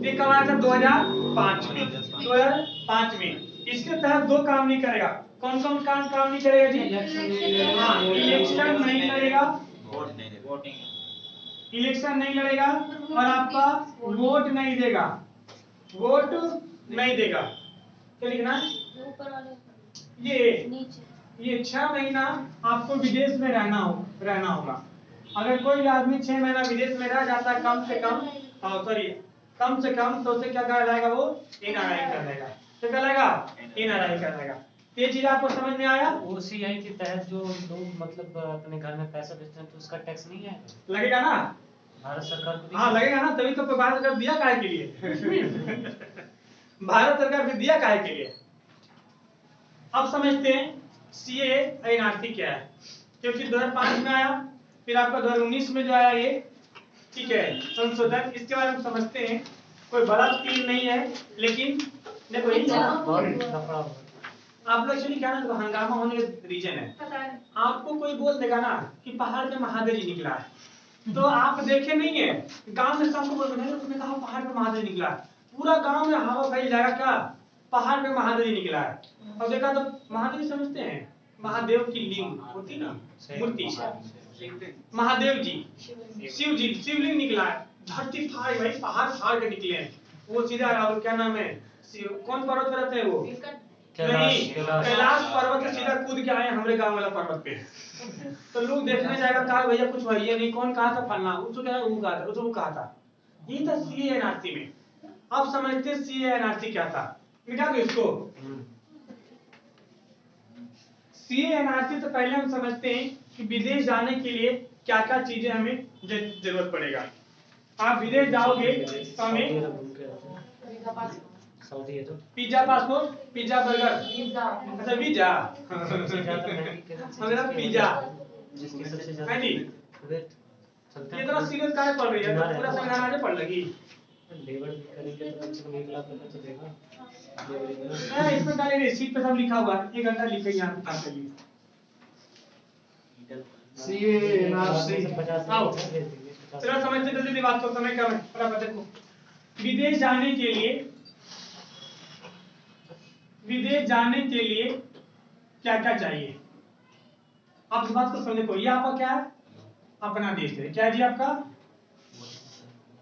ये कब आया था? 2005 में। 2005 में इसके तहत दो काम नहीं करेगा। कौन कौन काम नहीं करेगा जी? हाँ, इलेक्शन नहीं करेगा, इलेक्शन नहीं लड़ेगा और आपका वोट नहीं देगा, वोट नहीं देगा। क्या लिखना है? ऊपर वाले ये नीचे। ये 6 महीना आपको विदेश में रहना होगा। अगर कोई आदमी 6 महीना विदेश में रह जाता है कम से कम, कम से कम, तो उसे क्या कहलाएगा? वो एनआरआई कहलाएगा। क्या कहलाएगा? एनआरआई कहलाएगा। ये चीज आपको समझ में आया? ओसीआई के तहत जो लोग मतलब अपने घर में पैसा भेजते हैं तो उसका टैक्स नहीं है, लगेगा ना? भारत सरकार को हाँ लगेगा ना, तभी तो भारत सरकार दिया काहे के लिए? भारत सरकार ने दिया काहे के लिए? अब समझते हैं सीए एनआरसी क्या है, क्योंकि 2005 में आया, फिर आपका 2019 में जो आया ये, ठीक है, संशोधन। इसके बारे में समझते हैं। कोई बड़ा स्कीम नहीं है, लेकिन देखो ये बहुत लफड़ा हुआ। आप लोग एक्चुअली क्या ना, हंगामा होने का रीजन है। आपको कोई बोल देगा ना कि पहाड़ पे महादेव जी निकला है, तो आप देखे नहीं है, गांव में सबको बोल रहे हैं, तुमने कहा पहाड़ पे महादेव निकला है, पूरा गांव में हवा फैल जाएगा क्या पहाड़ पे महादेव जी निकला है। अब देखा तो महादेव समझते हैं, महादेव की लिंग होती ना, मूर्ति, महादेव जी, शिव जी, शिवलिंग निकला है, धरती फाड़ भाई, पहाड़ फाड़ के निकले हैं। वो सीधा क्या नाम है, कौन पर्वत पे रहते हैं वो? नहीं, कैलाश पर्वत से सीधा कूद के आए हमारे गांव वाला पर्वत पे। तो लोग देखने जाएगा, कहा भैया कुछ भैया नहीं, कौन कहा था फलना, उसको क्या वो कहा था, उसको वो कहा था। ये था सीए एनआरसी में। अब समझते सीए एनआरसी क्या था, मिटा दो इसको। सीए एनआरसी से पहले हम समझते हैं कि विदेश जाने के लिए क्या क्या चीजें हमें जरूरत पड़ेगा। आप विदेश जाओगे तो हमें सऊदी है तो पिज्जा पासपोर्ट, पिज्जा बर्गर, अच्छा वीजा, सबसे ज्यादा महंगी करेंसी मेरा पिज्जा जिसकी सबसे ज्यादा है जी। कुवैत चलता ये इतना सीरियस काहे पढ़ रही है? पूरा संविधान आगे पढ़ लगी। लेबर भी करेंगे तो कम से कम 1 लाख रुपए तो देगा। मैं इसमें डाले रिसीट पे सब लिखा हुआ है, 1 घंटा लिखे यहाँ काम के लिए। सीए एनआरसी 50 आओ। दे देंगे, 50 चलो समझते जल्दी बात को, समय कम है, फटाफट देखो। विदेश जाने के लिए क्या क्या चाहिए? आप इस बात को समझे को, ये आपका क्या है? अपना देश है। क्या जी आपका?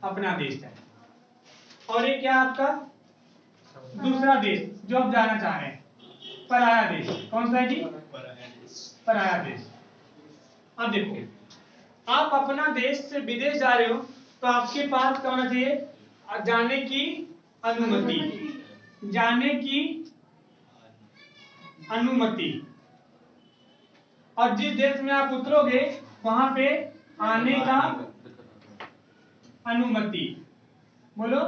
अपना देश है। और ये क्या आपका? दूसरा देश जो आप जाना चाह रहे हैं, पराया देश। कौन सा है जी? पराया देश। अब देखो, आप अपना देश से विदेश जा रहे हो तो आपके पास क्या होना चाहिए? जाने की अनुमति, जाने की अनुमति। और जिस देश में आप उतरोगे वहां पे आने का अनुमति, बोलो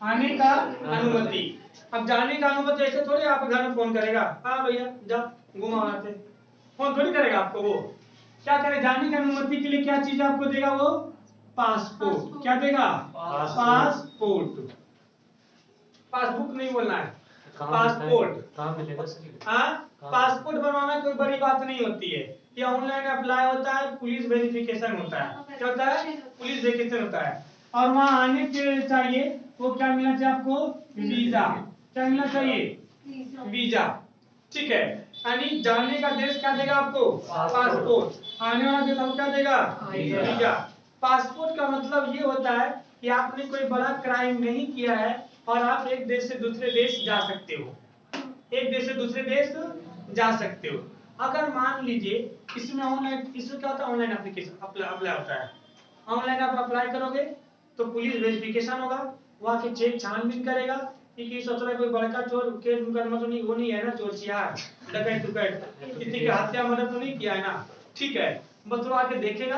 आने का अनुमति। अब जाने का अनुमति ऐसे थोड़ी आप घर में फोन करेगा, हाँ भैया जाओ घुमा आते, फोन थोड़ी करेगा आपको। वो क्या करे? जाने की अनुमति के लिए क्या चीज आपको देगा? वो पासपोर्ट। क्या देगा? पासपोर्ट। पासबुक नहीं बोलना है, पासपोर्ट। कहाँ मिलेगा सर? हाँ, पासपोर्ट बनवाना कोई बड़ी बात नहीं होती है। ये ऑनलाइन अप्लाई होता है, पुलिस वेरिफिकेशन होता है। क्या होता है? पुलिस वेरिफिकेशन होता है। और वहाँ आने के चाहिए वो क्या मिलना चाहिए आपको? वीजा। क्या मिलना चाहिए? वीजा। ठीक है, यानी जाने का देश क्या देगा आपको? पासपोर्ट। आने वाला देश आपको क्या देगा? वीजा। पासपोर्ट का मतलब ये होता है कि आपने कोई बड़ा क्राइम नहीं किया है और आप एक देश से दूसरे देश जा सकते हो, एक देश से दूसरे देश जा सकते हो। अगर मान लीजिए इसमें ऑनलाइन, इसमें क्या होता है? ऑनलाइन एप्लीकेशन अप्लाई होता है। ऑनलाइन आप अप्लाई करोगे तो पुलिस वेरिफिकेशन होगा, वहाँ के चेक छानबीन करेगा कि सोच रहा है कोई बड़का चोर केस मुकदमा तो नहीं, वो नहीं है ना, चोर चिहार डकैत टुकैत किसी की हत्या मर्डर तो नहीं किया है ना, ठीक है। बस वो आके देखेगा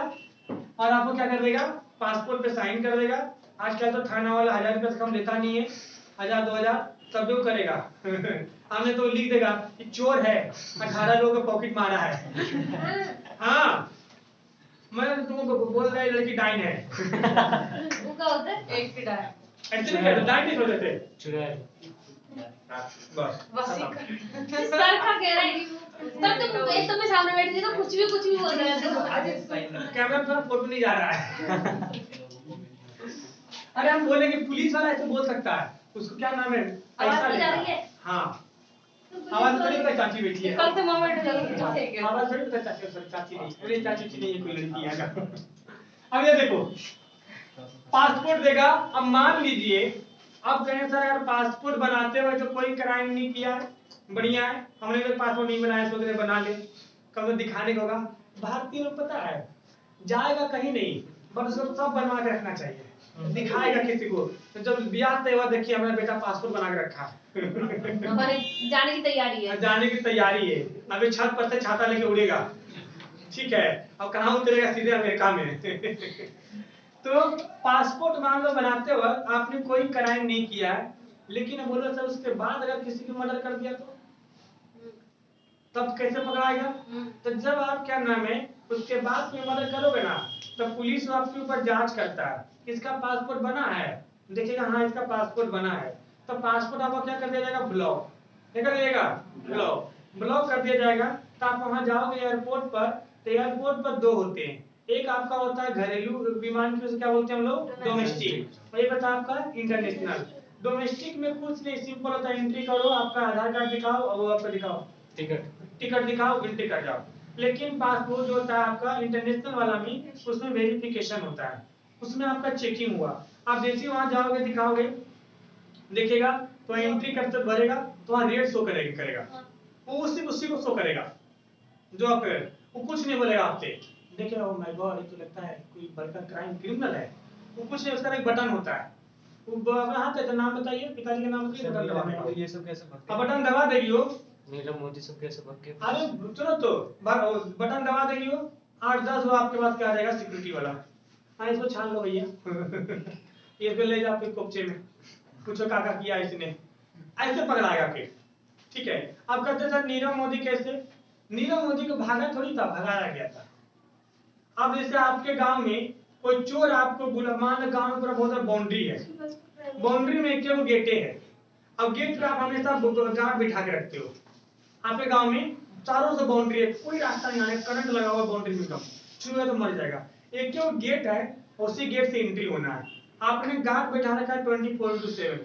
और आपको क्या कर देगा? पासपोर्ट पे साइन कर देगा। आजकल तो थाना वाला 1000 रुपये से कम लेता नहीं है, 1000 2000 तब भी वो करेगा। हमने तो लिख देगा कि चोर है, 18 लोगों का पॉकेट मारा है। हाँ, मैं तुमको बोल रहा है लड़की डाइन है। वो क्या होता है? एक ही डाय ऐसे नहीं कहते, डाइन नहीं हो जाते। चुड़ैल। बस सर का कह रहा है तब तुम एक तो मैं सामने बैठी थी तो कुछ भी बोल रहे थे। कैमरा में थोड़ा फोटो नहीं जा रहा है। अरे हम बोले कि पुलिस वाला ऐसे बोल सकता है, उसको क्या नाम है, आवाज पैसा तो जा रही लेता। है? हाँ, आवाज तो नहीं पता, चाची बैठी है। कल से मामा बैठ जाओ। आवाज थोड़ी पता, चाची सॉरी चाची नहीं, अरे चाची की नहीं है, कोई लड़की है। अब ये देखो, पासपोर्ट देगा। अब मान लीजिए अब कहें सर यार पासपोर्ट बनाते हुए तो कोई क्राइम नहीं किया है, बढ़िया है, हमने तो पासपोर्ट नहीं बनाया, सोच रहे बना ले, कम तो दिखाने का होगा। भारतीय लोग पता है जाएगा कहीं नहीं, बस उसको सब बनवा के रखना चाहिए, दिखाएगा किसी को। तो जब ब्याह तय हुआ, देखिए हमारा बेटा पासपोर्ट बना के रखा है। हमारे जाने की तैयारी है। जाने की तैयारी है, अभी छत पर से छाता लेके उड़ेगा, ठीक है, अब कहाँ उतरेगा, सीधे अमेरिका में। तो पासपोर्ट मान लो बनाते वक्त आपने कोई क्राइम नहीं किया है, लेकिन बोलो सर उसके बाद अगर किसी की मर्डर कर दिया तो तब कैसे पकड़ाएगा? तो जब आप क्या नाम है उसके बाद में मर्डर करोगे ना, तो पुलिस आपके ऊपर जांच करता है, इसका पासपोर्ट बना है, देखिएगा हाँ इसका पासपोर्ट बना है, तो पासपोर्ट आपको क्या कर दिया जाएगा, ब्लॉक, क्या कर दिएगा, ब्लॉक कर दिया जाएगा। तो आप वहां जाओगे एयरपोर्ट पर, तो एयरपोर्ट पर दो होते हैं, एक आपका होता है घरेलू विमान की, क्या बोलते हैं हम लोग, डोमेस्टिक, और एक होता है आपका इंटरनेशनल। डोमेस्टिक में कुछ नहीं, सिंपल होता है, एंट्री करो, आपका आधार कार्ड दिखाओ और वो आपका दिखाओ, टिकट दिखाओ, एंट्री कर जाओ। लेकिन पासपोर्ट जो होता है आपका इंटरनेशनल वाला में, उसमें वेरिफिकेशन होता है, उसमें आपका चेकिंग हुआ, आप जैसे वहां जाओगे दिखाओगे, देखिएगा तो एंट्री करते भरेगा तो वहां रेट शो करेगा, वो उसी को शो करेगा, जो आप वो कुछ नहीं बोलेगा आपसे, देखिए ओ माय गॉड ये तो लगता है कोई बड़का क्राइम क्रिमिनल है, वो कुछ नहीं, उसका एक बटन होता है, वो हाथ है, तो नाम बताइए, पिताजी का नाम बताइए, बटन दबा, ये सब कैसे भगते? बटन दबा देगी वो, नीरव मोदी सब कैसे भग के? अरे सुनो तो, बटन दबा देगी वो, 8-10 वो आपके पास क्या आ जाएगा, सिक्योरिटी वाला, हाँ इसको छान लो भैया, इसको ले जाओ फिर कोपचे में, पूछो काका किया इसने, ऐसे पकड़ाएगा फिर, ठीक है। अब कहते सर नीरव मोदी कैसे, नीरव मोदी को भागा थोड़ी था, भगाया गया था। अब जैसे आपके गांव में कोई चोर आपको बुला, मान लो गांव में पूरा बहुत बाउंड्री है, बाउंड्री में एक वो गेटे है, अब गेट पे आप हमेशा गार्ड बिठा के रखते हो, आपके गांव में चारों से बाउंड्री है, कोई रास्ता नहीं आने, करंट लगा हुआ बाउंड्री में, कम छुएगा तो मर जाएगा, एक जो गेट है उसी गेट से एंट्री होना है, आपने गार्ड बैठा रखा है 24/7।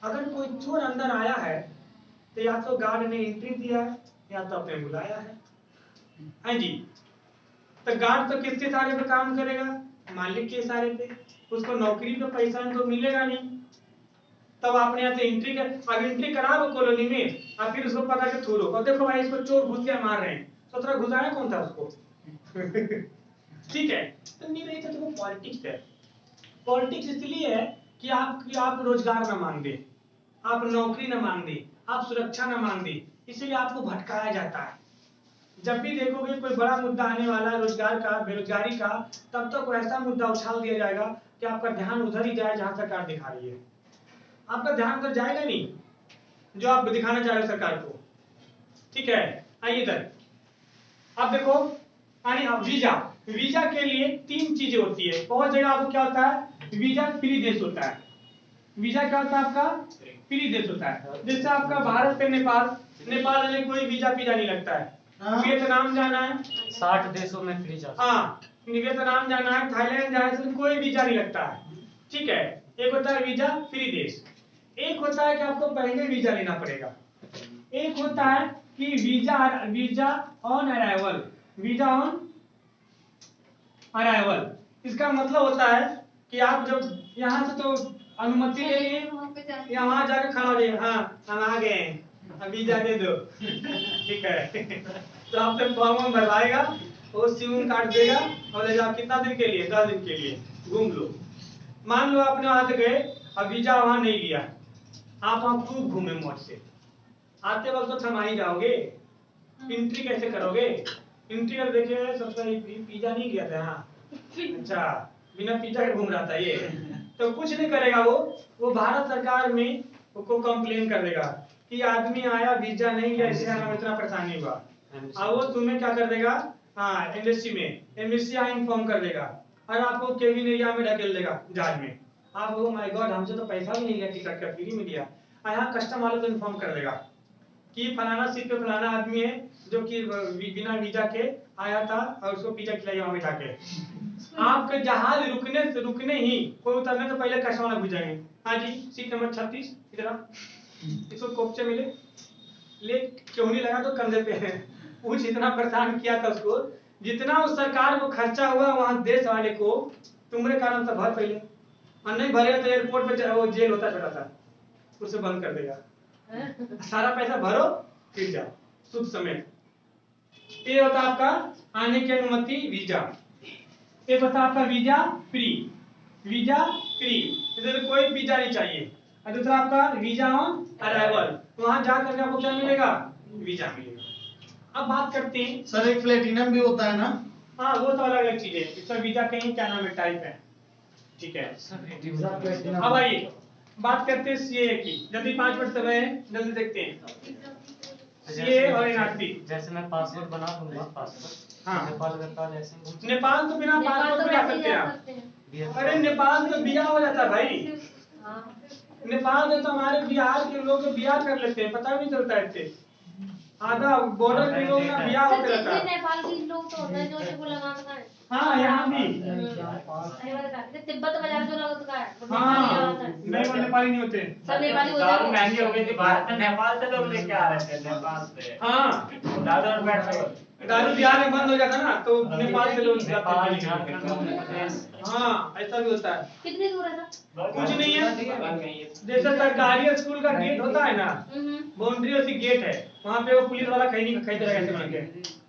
अगर कोई चोर अंदर आया है तो या तो गार्ड ने एंट्री दिया है या तो आपने बुलाया है, हाँ जी। तो गार्ड तो किसके इशारे पे काम करेगा, मालिक के इशारे पे, उसको नौकरी पे पैसा तो मिलेगा नहीं, तब आपने यहाँ से एंट्री कर, अब एंट्री करा लो कॉलोनी में, और फिर उसको पकड़ के थूरो, और देखो भाई इसको चोर घुस गया, मार रहे हैं, तो थोड़ा घुसाया कौन था उसको? ठीक है, तो नहीं रही तो पॉलिटिक्स है, पॉलिटिक्स इसलिए है कि आप रोजगार न मांग दे, आप नौकरी न मांग दे, आप सुरक्षा न मांग दे, इसलिए आपको भटकाया जाता है। जब भी देखोगे कोई बड़ा मुद्दा आने वाला है रोजगार का, बेरोजगारी का, तब तक ऐसा मुद्दा उछाल दिया जाएगा कि आपका ध्यान उधर ही जाए जहां सरकार दिखा रही है, आपका ध्यान उधर जाएगा नहीं जो आप दिखाना चाह रहे हो सरकार को, ठीक है। आइए इधर, अब देखो वीजा के लिए 3 चीजें होती है, बहुत जगह आपको क्या होता है, वीजा फ्री देश होता है, वीजा क्या होता है आपका, फ्री देश होता है, जैसे आपका भारत से नेपाल में कोई वीजा नहीं लगता है, वियतनाम जाना है 60 देशों में फ्री जा, हाँ वियतनाम जाना है, थाईलैंड जाना है, कोई वीजा नहीं लगता है, ठीक है। एक होता है वीजा फ्री देश, एक होता है कि आपको पहले वीजा लेना पड़ेगा, एक होता है कि visa on arrival, visa on arrival, इसका मतलब होता है कि आप जब यहाँ से तो अनुमति ले लिए, या वहां जाके खड़ा हो जाइए, हाँ हम आ गए हैं, अब वीजा दे दो, ठीक है। तो आपसे फॉर्म भरवाएगा, वो सिम काट देगा और ले जाओ, कितना दिन के लिए, 10 दिन के लिए घूम लो। मान लो आपने वहां से गए, अब वीजा वहां नहीं लिया, आप वहां खूब घूमे मौज से, आते वक्त तो थमा ही जाओगे, एंट्री कैसे करोगे, एंट्री कर देखिए सबसे वीजा नहीं गया था, हाँ अच्छा बिना वीजा के घूम रहा था ये, तो कुछ नहीं करेगा वो भारत सरकार में को कंप्लेन कर देगा कि आदमी आया वीजा नहीं लिया इससे हमें इतना परेशानी हुआ। अब वो तुम्हें क्या कर देगा, हाँ एम्बेसी में, एम्बेसी इन्फॉर्म कर देगा और आपको केविन एरिया में ढकेल देगा जहाज में। आप ओ माय गॉड हमसे तो पैसा भी नहीं लिया, टिकट का फ्री में लिया। यहाँ कस्टम वाले को इन्फॉर्म कर देगा कि फलाना सीट पे फलाना आदमी है जो कि बिना वीजा के आया था और उसको पिज्जा खिलाया वहां बिठा के। आपके जहाज रुकने ही कोई उतरने तो पहले कस्टम वाला पूछेंगे, हाँ जी सीट नंबर 36 इधर इसको कोपचे मिले ले क्यों नहीं लगा तो कंधे पे है। वो जितना परेशान किया था उसको, जितना उस सरकार को खर्चा हुआ वहां देश वाले को, तुम्हारे कारण से भर पहले, और नहीं भरे तो एयरपोर्ट पे वो जेल होता छोटा सा उसे बंद कर देगा। सारा पैसा भरो फिर जाओ शुद्ध समेत। ये होता आपका आने की अनुमति वीजा। ये होता आपका वीजा फ्री, वीजा फ्री इधर कोई वीजा नहीं चाहिए। और दूसरा आपका वीजा ऑन अराइवल, वहां जाकर आपको क्या मिलेगा, वीजा मिलेगा। अब बात करते हैं सर एक प्लेटिनम भी होता है ना? हाँ वो तो अलग अलग चीज है, इसका वीजा कहीं क्या नाम है टाइप है, ठीक है। अब आइए बात करते हैं सीए की, जल्दी 5 मिनट समय है जल्दी देखते हैं सीए और एनआरसी। जैसे मैं पासपोर्ट बना दूंगा, पासपोर्ट हाँ नेपाल करता जैसे नेपाल तो बिना पासपोर्ट नेपाल भी तो जा वैसे सकते ही हैं जा आप। सकते हैं। अरे नेपाल तो बिया हो जाता है भाई, हाँ। नेपाल में तो हमारे बिहार के लोग बिया कर लेते हैं, पता भी नहीं चलता है इससे। आधा बॉर्डर के लोग ना बिया होते रहता तो है। नेपाल के लोग तो होते हैं जो को लगाता है। हाँ यहाँ भी तिब्बत बाजार जो लगता है वो नेपाली हाँ होता है। नहीं वो नेपाली नहीं होते। सब नेपाली हो दारू जाते हैं। महंगी हो गई थी भारत में, नेपाल से लोग लेके आ रहे थे नेपाल से हाँ दारू और पेट्रोल। दारू बिहार में बंद हो जाता ना तो नेपाल से लोग नेपाल जाते हैं। झारखंड मध्य प्रदेश। हाँ ऐसा भी होता है। कितनी दूर है सर? कुछ नहीं है, जैसे सरकारी स्कूल का गेट होता है ना, बाउंड्री ऐसी गेट है, वहाँ पे वो पुलिस वाला खरीद देगा ऐसे बन के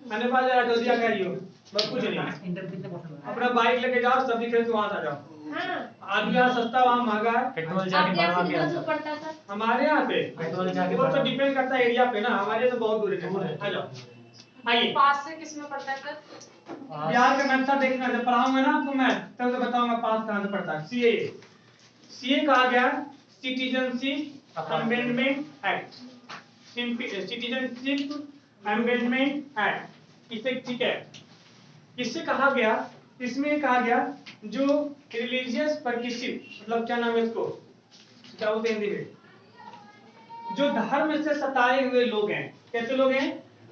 आने पास जरा जल्दी आकर आइयो, बस कुछ नहीं। अपना बाइक लेके जाओ सब्जी खरीद के वहाँ आ जाओ। हाँ। आदमी यहाँ सस्ता वहाँ महंगा है। पेट्रोल आपके जाके यहाँ भरवा से के कितना दूर आता। पड़ता है सर? हमारे यहाँ पे पेट्रोल जाके वो तो भरवा। डिपेंड करता है एरिया पे ना, हमारे तो बहुत दूर है। आ जाओ आइए पास से किसमें पड़ता है सर? बिहार का मैथ देखना जब पढ़ाऊंगा ना आपको मैं तब तो बताऊंगा पास कहाँ से पड़ता है। सीए कहा गया citizenship amendment act, citizenship amendment act, इसे ठीक है। इससे कहा गया, इसमें कहा गया जो रिलीजियस परसिक्यूशन मतलब क्या नाम है इसको, क्या बोलते हैं हिंदी में, जो धर्म से सताए हुए लोग हैं, कैसे लोग हैं,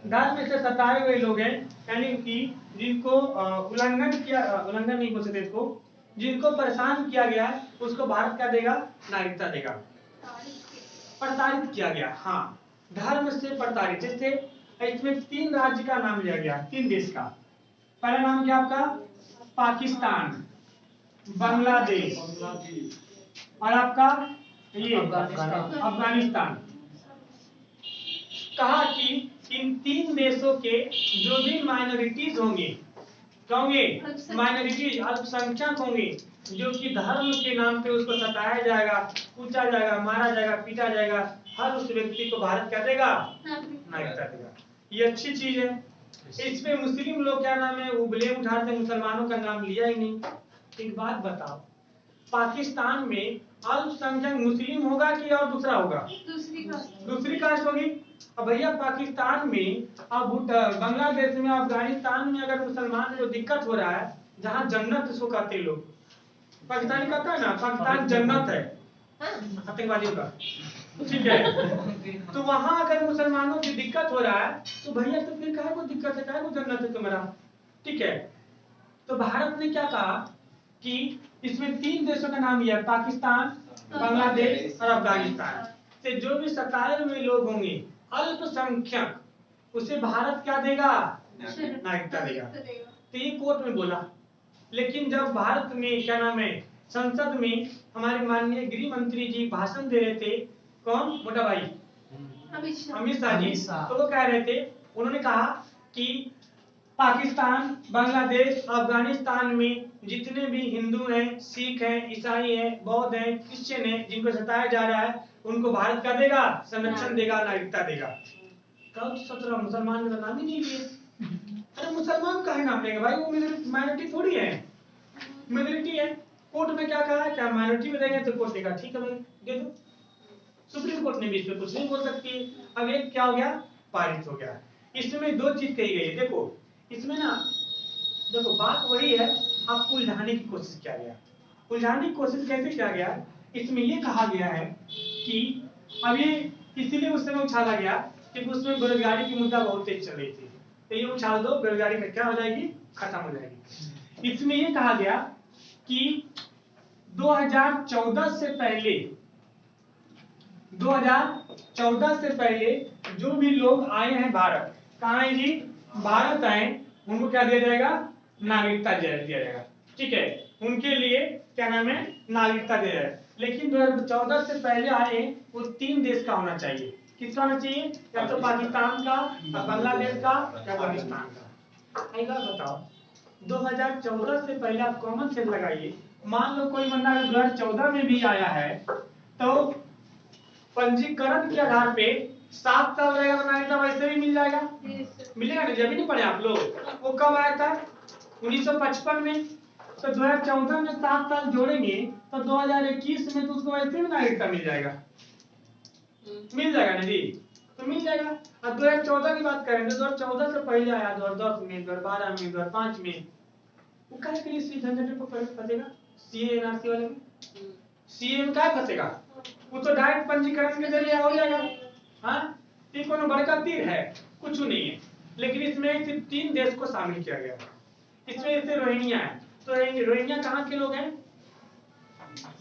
धर्म से सताए हुए लोग हैं, यानी कि जिनको उल्लंघन नहीं बोल सकते इसको, जिनको परेशान किया गया है उसको भारत क्या देगा, नागरिकता देगा। प्रताड़ित किया गया, हाँ धर्म से प्रताड़ित, जैसे इसमें 3 राज्य का नाम लिया गया, 3 देश का। पहला नाम क्या आपका, पाकिस्तान, बांग्लादेश और आपका ये अफगानिस्तान। कहा कि इन 3 देशों के जो भी माइनॉरिटीज होंगे, क्या होंगे, माइनॉरिटीज अल्पसंख्यक होंगे, जो कि धर्म के नाम पे उसको सताया जाएगा, पूछा जाएगा, मारा जाएगा, पीटा जाएगा, हर उस व्यक्ति को भारत क्या देगा, नागरिकता देगा। ये अच्छी चीज है। इसमें मुस्लिम लोग क्या नाम है वो ब्लेम उठाते, मुसलमानों का नाम लिया ही नहीं। एक बात बताओ, पाकिस्तान में अल्पसंख्यक मुस्लिम होगा कि और दूसरा होगा, दूसरी कास्ट होगी। अब भैया पाकिस्तान में, अब बांग्लादेश में, अफगानिस्तान में अगर मुसलमान को दिक्कत हो रहा है, जहाँ जन्नत इसको कहते हैं लोग, पाकिस्तानी कहता है ना पाकिस्तान जन्नत है आतंकवादियों का, ठीक है। तो वहां अगर मुसलमानों की दिक्कत हो रहा है तो भैया तो फिर काहे को दिक्कत है, काहे को जन्नत है तुम्हारा, ठीक है। तो भारत ने क्या कहा कि इसमें 3 देशों का नाम लिया, पाकिस्तान, बांग्लादेश और अफगानिस्तान से जो भी सताए हुए लोग होंगे अल्पसंख्यक, उसे भारत क्या देगा, नागरिकता देगा। तो ये कोर्ट में बोला। लेकिन जब भारत में क्या नाम है संसद में हमारे माननीय गृह मंत्री जी भाषण दे रहे थे, कौन, मोटा भाई अमित शाह जी, तो वो कह रहे थे, उन्होंने कहा कि पाकिस्तान, बांग्लादेश, अफगानिस्तान में जितने भी हिंदू हैं, सिख हैं, ईसाई हैं, बौद्ध हैं, क्रिश्चियन हैं, जिनको सताया जा रहा है, उनको भारत क्या देगा, संरक्षण देगा, नागरिकता देगा। कब 17 मुसलमान का नाम ही नहीं लिए। अरे मुसलमान का है नाम लेंगे भाई, वो माइनॉरिटी थोड़ी है, मेजोरिटी है। कोर्ट में क्या कहा है, क्या माइनॉरिटी में देंगे तो कोर्ट देगा, ठीक है भाई दे दो। सुप्रीम कोर्ट ने भी इसमें कुछ नहीं बोल सकती। अब एक क्या हो गया, पारित हो गया। इसमें दो चीज कही गई है। देखो इसमें ना, देखो बात वही है, आपको उलझाने की कोशिश किया गया। उलझाने की कोशिश कैसे किया गया, इसमें ये कहा गया है कि अब ये इसीलिए उस समय उछाला गया क्योंकि उसमें बेरोजगारी की मुद्दा बहुत तेज चल रही थी, तो ये उछाल दो, बेरोजगारी में क्या हो जाएगी, खत्म हो जाएगी। इसमें ये कहा गया कि 2014 से पहले 2014 से पहले जो भी लोग आए हैं भारत, कहाँ आए जी, भारत आए, उनको क्या दिया जाएगा, नागरिकता दिया जाएगा। ठीक है, उनके लिए क्या नाम है, नागरिकता दिया जाएगा। लेकिन 2014 से पहले आए वो 3 देश का होना चाहिए। किसका होना चाहिए, या तो पाकिस्तान का, या बांग्लादेश का, या पाकिस्तान का। एक बात बताओ, 2014 से पहले आप कॉमन सेंस लगाइए, मान लो कोई बंदा अगर 2014 में भी आया है तो पंजीकरण के आधार पे 7 साल रहेगा तो नागरिकता वैसे भी मिल जाएगा, मिलेगा ना। जब भी नहीं पढ़े आप लोग, वो कब आया था, 1955 में, तो 2014 में 7 साल जोड़ेंगे तो 2021 में तो उसको वैसे भी नागरिकता मिल जाएगा, मिल जाएगा ना जी, तो मिल जाएगा। अब 2014 की बात करें तो 2014 से पहले आया, 2010 में, 2012 में, 2005 में, वो क्या के लिए इस झंझट पर फंसेगा, सीए एनआरसी वाले में, सीए में क्या फंसेगा, वो तो डायरेक्ट पंजीकरण के जरिए हो जाएगा। हाँ, ये कोनो बड़का तीर है, कुछ नहीं है। लेकिन इसमें सिर्फ 3 देश को शामिल किया गया। इसमें जैसे रोहिंग्या है, तो रोहिंग्या कहाँ के लोग हैं,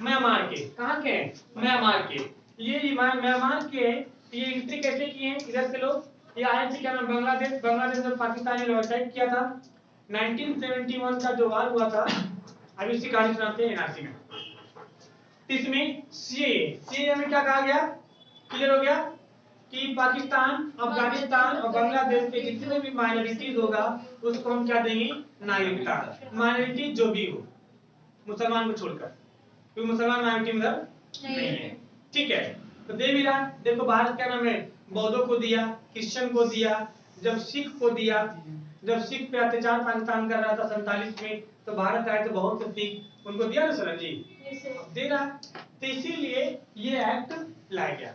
म्यांमार के। कहाँ के हैं, म्यांमार के। ये म्यांमार के, ये एंट्री कैसे किए हैं, इधर से लोग ये आए थे, क्या नाम, बांग्लादेश और पाकिस्तान ने अटैक किया था। 1971 का जो वार हुआ था, अभी उसी कहानी सुनाते हैं एनआरसी में। इसमें सीए में क्या कहा गया, क्लियर हो गया कि पाकिस्तान, अफगानिस्तान और बांग्लादेश के जितने भी माइनॉरिटीज होगा उसको हम क्या देंगे, नागरिकता। माइनॉरिटी जो भी हो, मुसलमान को छोड़कर, क्योंकि मुसलमान माइनॉरिटी में नहीं है। ठीक है, तो दे भी रहा। देखो भारत क्या नाम है, बौद्धों को दिया, क्रिश्चियन को दिया, जब सिख को दिया, जब सिख पे अत्याचार पाकिस्तान कर रहा था 47 में, तो भारत आए तो बहुत से सिख उनको दिया ना सरन जी, दे रहा। तो इसीलिए ये एक्ट लाया गया।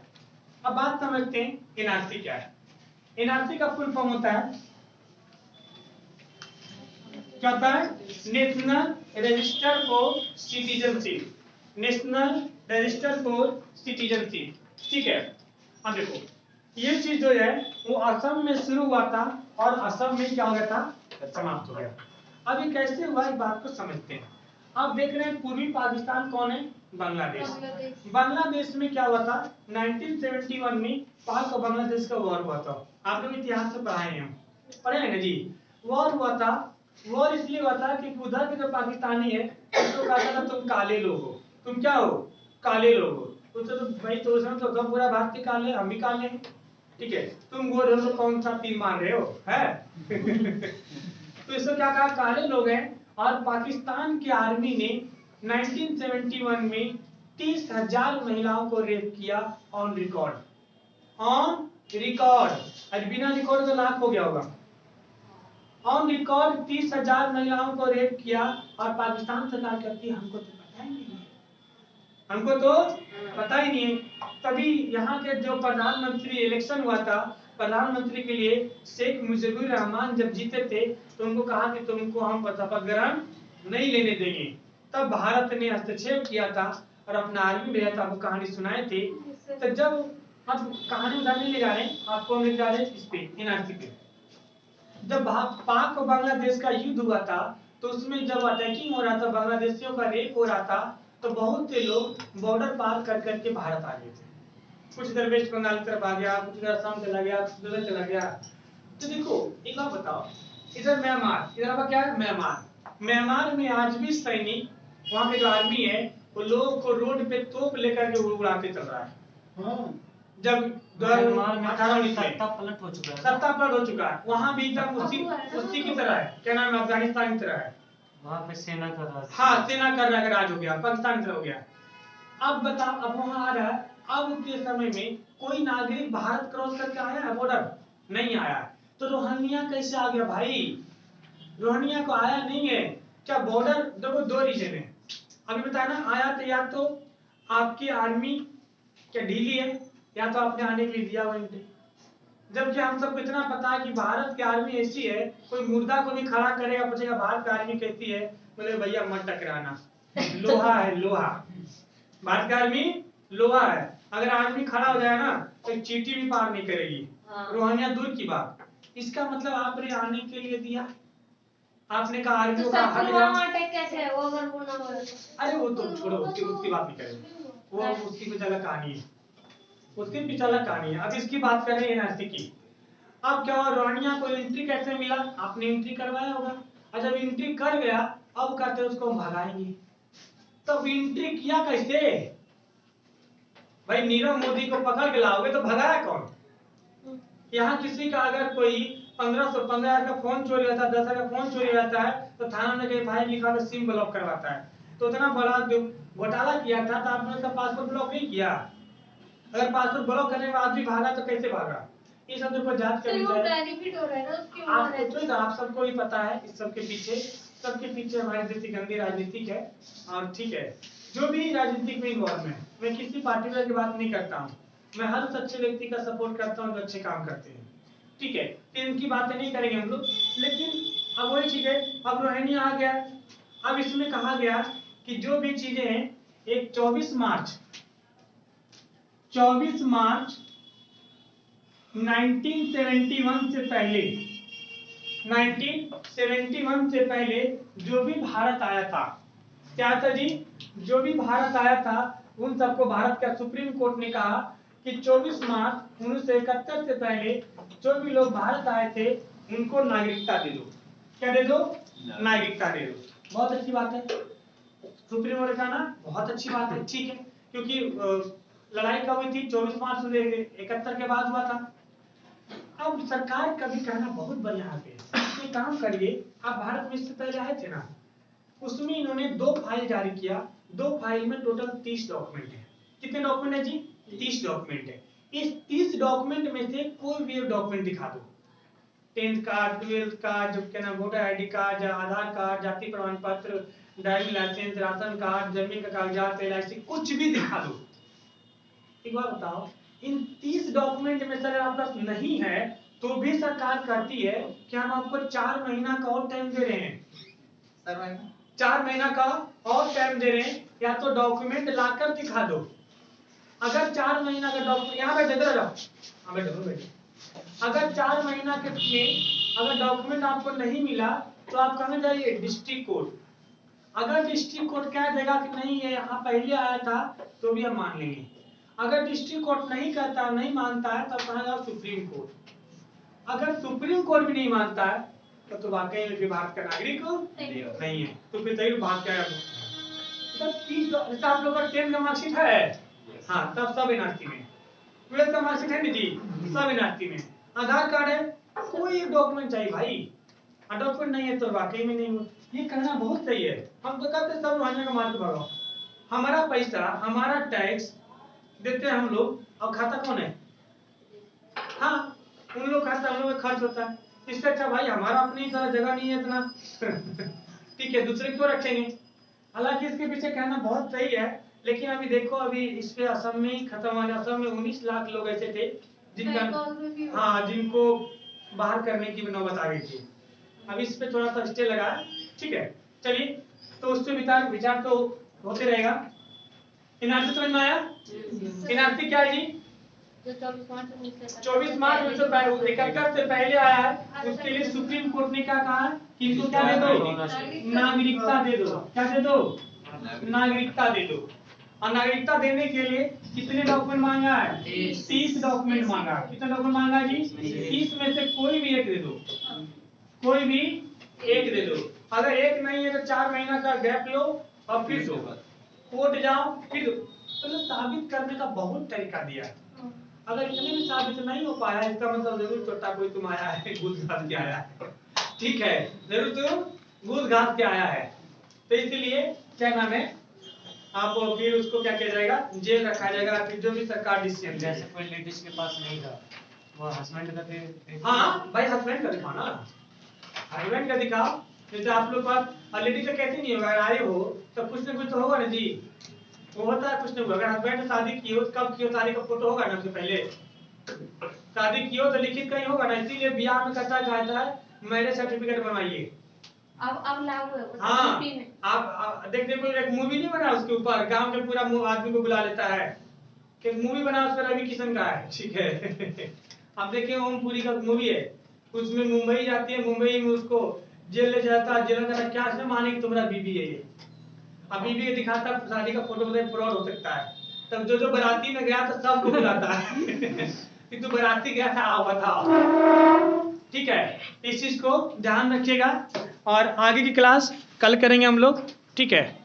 अब बात समझते हैं एनआरसी क्या है। एनआरसी का फुल फॉर्म होता है, क्या होता है, national register for citizenship, national register for citizenship. ठीक है, अब देखो ये चीज जो है वो असम में शुरू हुआ था और असम में क्या हो गया था, समाप्त हो गया। अब ये कैसे हुआ, इस बात को समझते हैं। आप देख रहे हैं पूर्वी पाकिस्तान कौन है, बांग्लादेश। बांग्लादेश में क्या हुआ था, 1971 में पाक और बांग्लादेश का वॉर हुआ था। आप लोग इतिहास से पढ़ाए हैं, पढ़े हैं ना जी। वॉर हुआ था, वॉर इसलिए हुआ था कि उधर के जो पाकिस्तानी है उसको कहा था तुम काले लोग हो, तुम क्या हो, काले लोग हो। तो भाई तो उसमें तो पूरा भारत के काले, हम भी काले हैं। ठीक है, तुम गोरे हो तो कौन सा तीर मार रहे हो, है तो इसको क्या कहा, काले लोग हैं। और पाकिस्तान की आर्मी ने 1971 में 30,000 महिलाओं को रेप किया ऑन रिकॉर्ड, ऑन रिकॉर्ड। आज बिना रिकॉर्ड तो लाख हो गया होगा। ऑन रिकॉर्ड 30,000 महिलाओं को रेप किया और पाकिस्तान सरकार कहती है हमको तो पता ही नहीं है, हमको तो पता ही नहीं है। तभी यहाँ के जो प्रधानमंत्री इलेक्शन हुआ था, प्रधानमंत्री के लिए शेख मुजीबुर रहमान जब जीते थे तो उनको कहा कि तुमको हम शपथ ग्रहण नहीं लेने देंगे। तब भारत ने हस्तक्षेप किया था और अपना आर्मी भेजा था, आपको कहानी सुनाए थे। तो जब हम कहानी उधर नहीं ले जा रहे, आपको हम ले जा रहे इस पे, एनआरसी पे। जब पाक और बांग्लादेश का युद्ध हुआ था तो उसमें जब अटैकिंग हो रहा था, बांग्लादेशियों का रेप हो रहा था, तो बहुत से लोग बॉर्डर पार कर करके भारत आ गए थे। कुछ इधर वेस्ट बंगाल की तरफ आ गया, कुछ इधर असम चला गया, कुछ उधर चला गया। तो देखो एक बात बताओ, इधर म्यांमार, इधर आपका क्या है, म्यांमार में आज भी सैनिक, वहाँ के जो आर्मी है वो लोगों को रोड पे तोप लेकर के उड़ाते चल रहा है। जब 2018 में सत्ता पलट हो चुका है, सत्ता पलट हो चुका है, वहाँ भी एकदम उसी की तरह है, क्या नाम है, अफगानिस्तान की तरह है। वहाँ पे सेना का राज, हाँ सेना कर रहा है, राज हो गया, पाकिस्तान की तरह हो गया। अब बताओ, अब वहाँ आ रहा है, अब के समय में कोई नागरिक भारत क्रॉस करके आया है बॉर्डर, नहीं आया। तो रोहिंग्या कैसे आ गया भाई, रोहिंग्या को आया नहीं है। क्या बॉर्डर, देखो 2 रीजन है, अभी बताया ना, आया तो या तो आपकी आर्मी क्या ढीली है, या तो आपने आने के लिए दिया हुआ एंट्री। जबकि हम सबको इतना पता है कि भारत की आर्मी ऐसी है, कोई मुर्दा को भी खड़ा करेगा, पूछेगा भारत की आर्मी कैसी है, बोले भैया मत टकराना, लोहा है लोहा। भारत की आर्मी लोहा है, अगर आर्मी खड़ा हो जाए ना तो चींटी भी पार नहीं करेगी, रोहंग्या दूर की बात। इसका मतलब आपने आने के लिए दिया, आपने कहा आर्मी तो का सर हट पुलवामा जाओ। अटैक कैसे है वो अगर वो ना हो? अरे वो तो छोड़ो, उसकी बात नहीं करेंगे, वो उसकी कुछ अलग कहानी है, उसकी कुछ अलग कहानी है। अब इसकी बात कर रहे हैं एनआरसी की। अब क्या हुआ, रोहंग्या को एंट्री कैसे मिला, आपने एंट्री करवाया होगा, और जब एंट्री कर गया अब कहते हैं उसको हम भगाएंगे। तब एंट्री किया कैसे भाई? नीरव मोदी को पकड़ के लाओगे तो भगाया कौन? यहाँ किसी का अगर कोई 15,000 का फोन चोरी होता है, 10,000 का फोन चोरी होता है तो थाना में कहीं फाइल लिखा तो सिम ब्लॉक करवाता है। तो इतना बड़ा घोटाला किया था तो आपने उसका पासपोर्ट ब्लॉक नहीं किया। अगर पासपोर्ट ब्लॉक करने के बाद भी भागा तो कैसे भागा? ये सब ऊपर जांच करनी चाहिए। बेनिफिट हो रहा है ना उसके आपको तो आप सबको ही पता है, इस सबके पीछे हमारी देश की गंदी राजनीतिक है। और ठीक है, जो भी राजनीतिक में इन्वॉल्व है, मैं किसी पार्टी की बात नहीं करता हूँ, मैं हर उस अच्छे व्यक्ति का सपोर्ट करता हूँ जो अच्छे काम करते हैं, ठीक है, तो इनकी बातें नहीं करेंगे हम लोग। लेकिन अब वही चीज है, अब रोहिणी आ गया। अब इसमें कहा गया कि जो भी चीजें हैं, एक 24 मार्च 1971 से पहले, 1971 से पहले जो भी भारत आया था, क्या था जी? जो भी भारत आया था उन सबको भारत का सुप्रीम कोर्ट ने कहा कि 24 मार्च 1971 से पहले जो भी लोग भारत आए थे उनको नागरिकता दे दो। क्या दे दो? नागरिकता दे दो। बहुत अच्छी बात है, सुप्रीम कोर्ट का ना, बहुत अच्छी बात है, ठीक है, क्योंकि लड़ाई कब हुई थी? 24 मार्च 1971 के बाद हुआ था। अब सरकार का भी कहना बहुत बढ़िया है, ये काम करिए, आप भारत में इससे पहले आए थे ना, उसमें इन्होंने 2 फाइल जारी किया, 2 फाइल में टोटल 30 डॉक्यूमेंट है। कितने डॉक्यूमेंट है जी? 30 डॉक्यूमेंट है। इस 30 डॉक्यूमेंट में से कोई भी एक डॉक्यूमेंट दिखा दो, 10th कार्ड, 12th कार्ड, जो क्या नाम, वोटर आईडी कार्ड, आधार कार्ड, जाति प्रमाण पत्र, ड्राइविंग लाइसेंस, राशन कार्ड, जमीन का कागजात, LIC, कुछ भी दिखा दो। एक बात बताओ, इन 30 डॉक्यूमेंट में से अगर आपका नहीं है तो भी सरकार कहती है कि हम आपको 4 महीना का और टाइम दे रहे हैं, 4 महीना का और टाइम दे रहे हैं, या तो डॉक्यूमेंट लाकर दिखा दो। अगर 4 महीना का डॉक्यूमेंट, यहाँ बैठे इधर जाओ, हाँ बैठो, अगर 4 महीना के में अगर डॉक्यूमेंट आपको नहीं मिला तो आप कहाँ जाइए? District court. अगर डिस्ट्रिक्ट कोर्ट कह देगा कि नहीं ये यहाँ पहले आया था तो भी हम मान लेंगे। अगर डिस्ट्रिक्ट कोर्ट नहीं कहता, नहीं मानता है, तब कहाँ जाओ? Supreme court. अगर सुप्रीम कोर्ट भी नहीं मानता है तो वाकई में भारत का नागरिक नहीं है, तो फिर सही बात क्या है? आप लोग का 10th का मार्कशीट है, हाँ, तब सब एनआरसी में, 12th का मार्कशीट है जी, सब एनआरसी में, आधार कार्ड है, कोई एक डॉक्यूमेंट चाहिए भाई, डॉक्यूमेंट नहीं है तो वाकई में नहीं हो। ये कहना बहुत सही है। हम तो कहते सब रोहंग्या का मार के भगाओ, हमारा पैसा, हमारा टैक्स देते हैं हम लोग, और खाता कौन है? हाँ, उन लोग खाता, हम लोग का खर्च होता है। इससे अच्छा भाई हमारा अपनी जगह नहीं है इतना ठीक है, दूसरे क्यों रखेंगे? हालांकि इसके पीछे कहना बहुत सही है, लेकिन अभी देखो, अभी इस पे असम में ही खत्म हुआ। असम में 19 लाख लोग ऐसे थे जिनका, हाँ, जिनको बाहर करने की नौबत आ गई थी। अब इस पे थोड़ा सा स्टे लगा, ठीक है, चलिए, तो उस पर विचार तो होते रहेगा। एनआरसी समझ में आया? एनआरसी क्या है जी? 24 मार्च 1971 से पहले आया है, उसके लिए सुप्रीम कोर्ट ने क्या कहा कि इनको क्या दे दो? नागरिकता दे दो। क्या दे दो? नागरिकता दे दो। और नागरिकता देने के लिए कितने डॉक्यूमेंट मांगा है? 30 डॉक्यूमेंट मांगा। कितने डॉक्यूमेंट मांगा जी? 30 में से कोई भी एक दे दो, कोई भी एक दे दो। अगर एक नहीं है तो 4 महीना का गैप लो और फिर दो, कोर्ट जाओ, फिर दो। तो साबित करने का बहुत तरीका दिया है। अगर इतने भी साबित नहीं हो पाया, इसका मतलब जरूर छोटा कोई तुम आया है, घूस घास के आया है, ठीक है, जरूर तुम घूस घास के आया है। तो इसलिए क्या नाम है, आप फिर उसको क्या किया जाएगा? जेल रखा जाएगा, फिर जो भी सरकार डिसीजन। जैसे कोई लेडीज के पास नहीं था, वो हस्बैंड का दे, हाँ भाई, हस्बैंड का दिखाओ ना, हस्बैंड का दिखाओ। जैसे आप लोग पास लेडीज का कैसे नहीं होगा? आए हो तो कुछ ना कुछ तो होगा ना जी, वो होता है कुछ नहीं हुआ। अगर हस्बैंड ने शादी की हो, कब की हो शादी का फोटो होगा ना उससे पहले। शादी की हो तो लिखित कहीं होगा ना, इसीलिए ब्याह में कहता है मैरिज सर्टिफिकेट बनवाइए। अब लागू है हाँ, यूपी में। आप देखो एक मूवी नहीं बना उसके ऊपर, गांव के पूरा आदमी को बुला लेता है, एक मूवी बना उसका रवि किशन का है, ठीक है। आप देखिए ओमपुरी का मूवी है, उसमें मुंबई जाती है, मुंबई में उसको जेल ले जाता है, जेल में क्या से माने कि तुम्हारा बीबी है ये, अब बीबी के दिखाता शादी का फोटो में फ्रॉड हो सकता है। तब जो बाराती में गया तो सबको बुलाता है कि तू बाराती गया था, आओ बताओ। ठीक है, इस चीज को ध्यान रखिएगा और आगे की क्लास कल करेंगे हम लोग, ठीक है।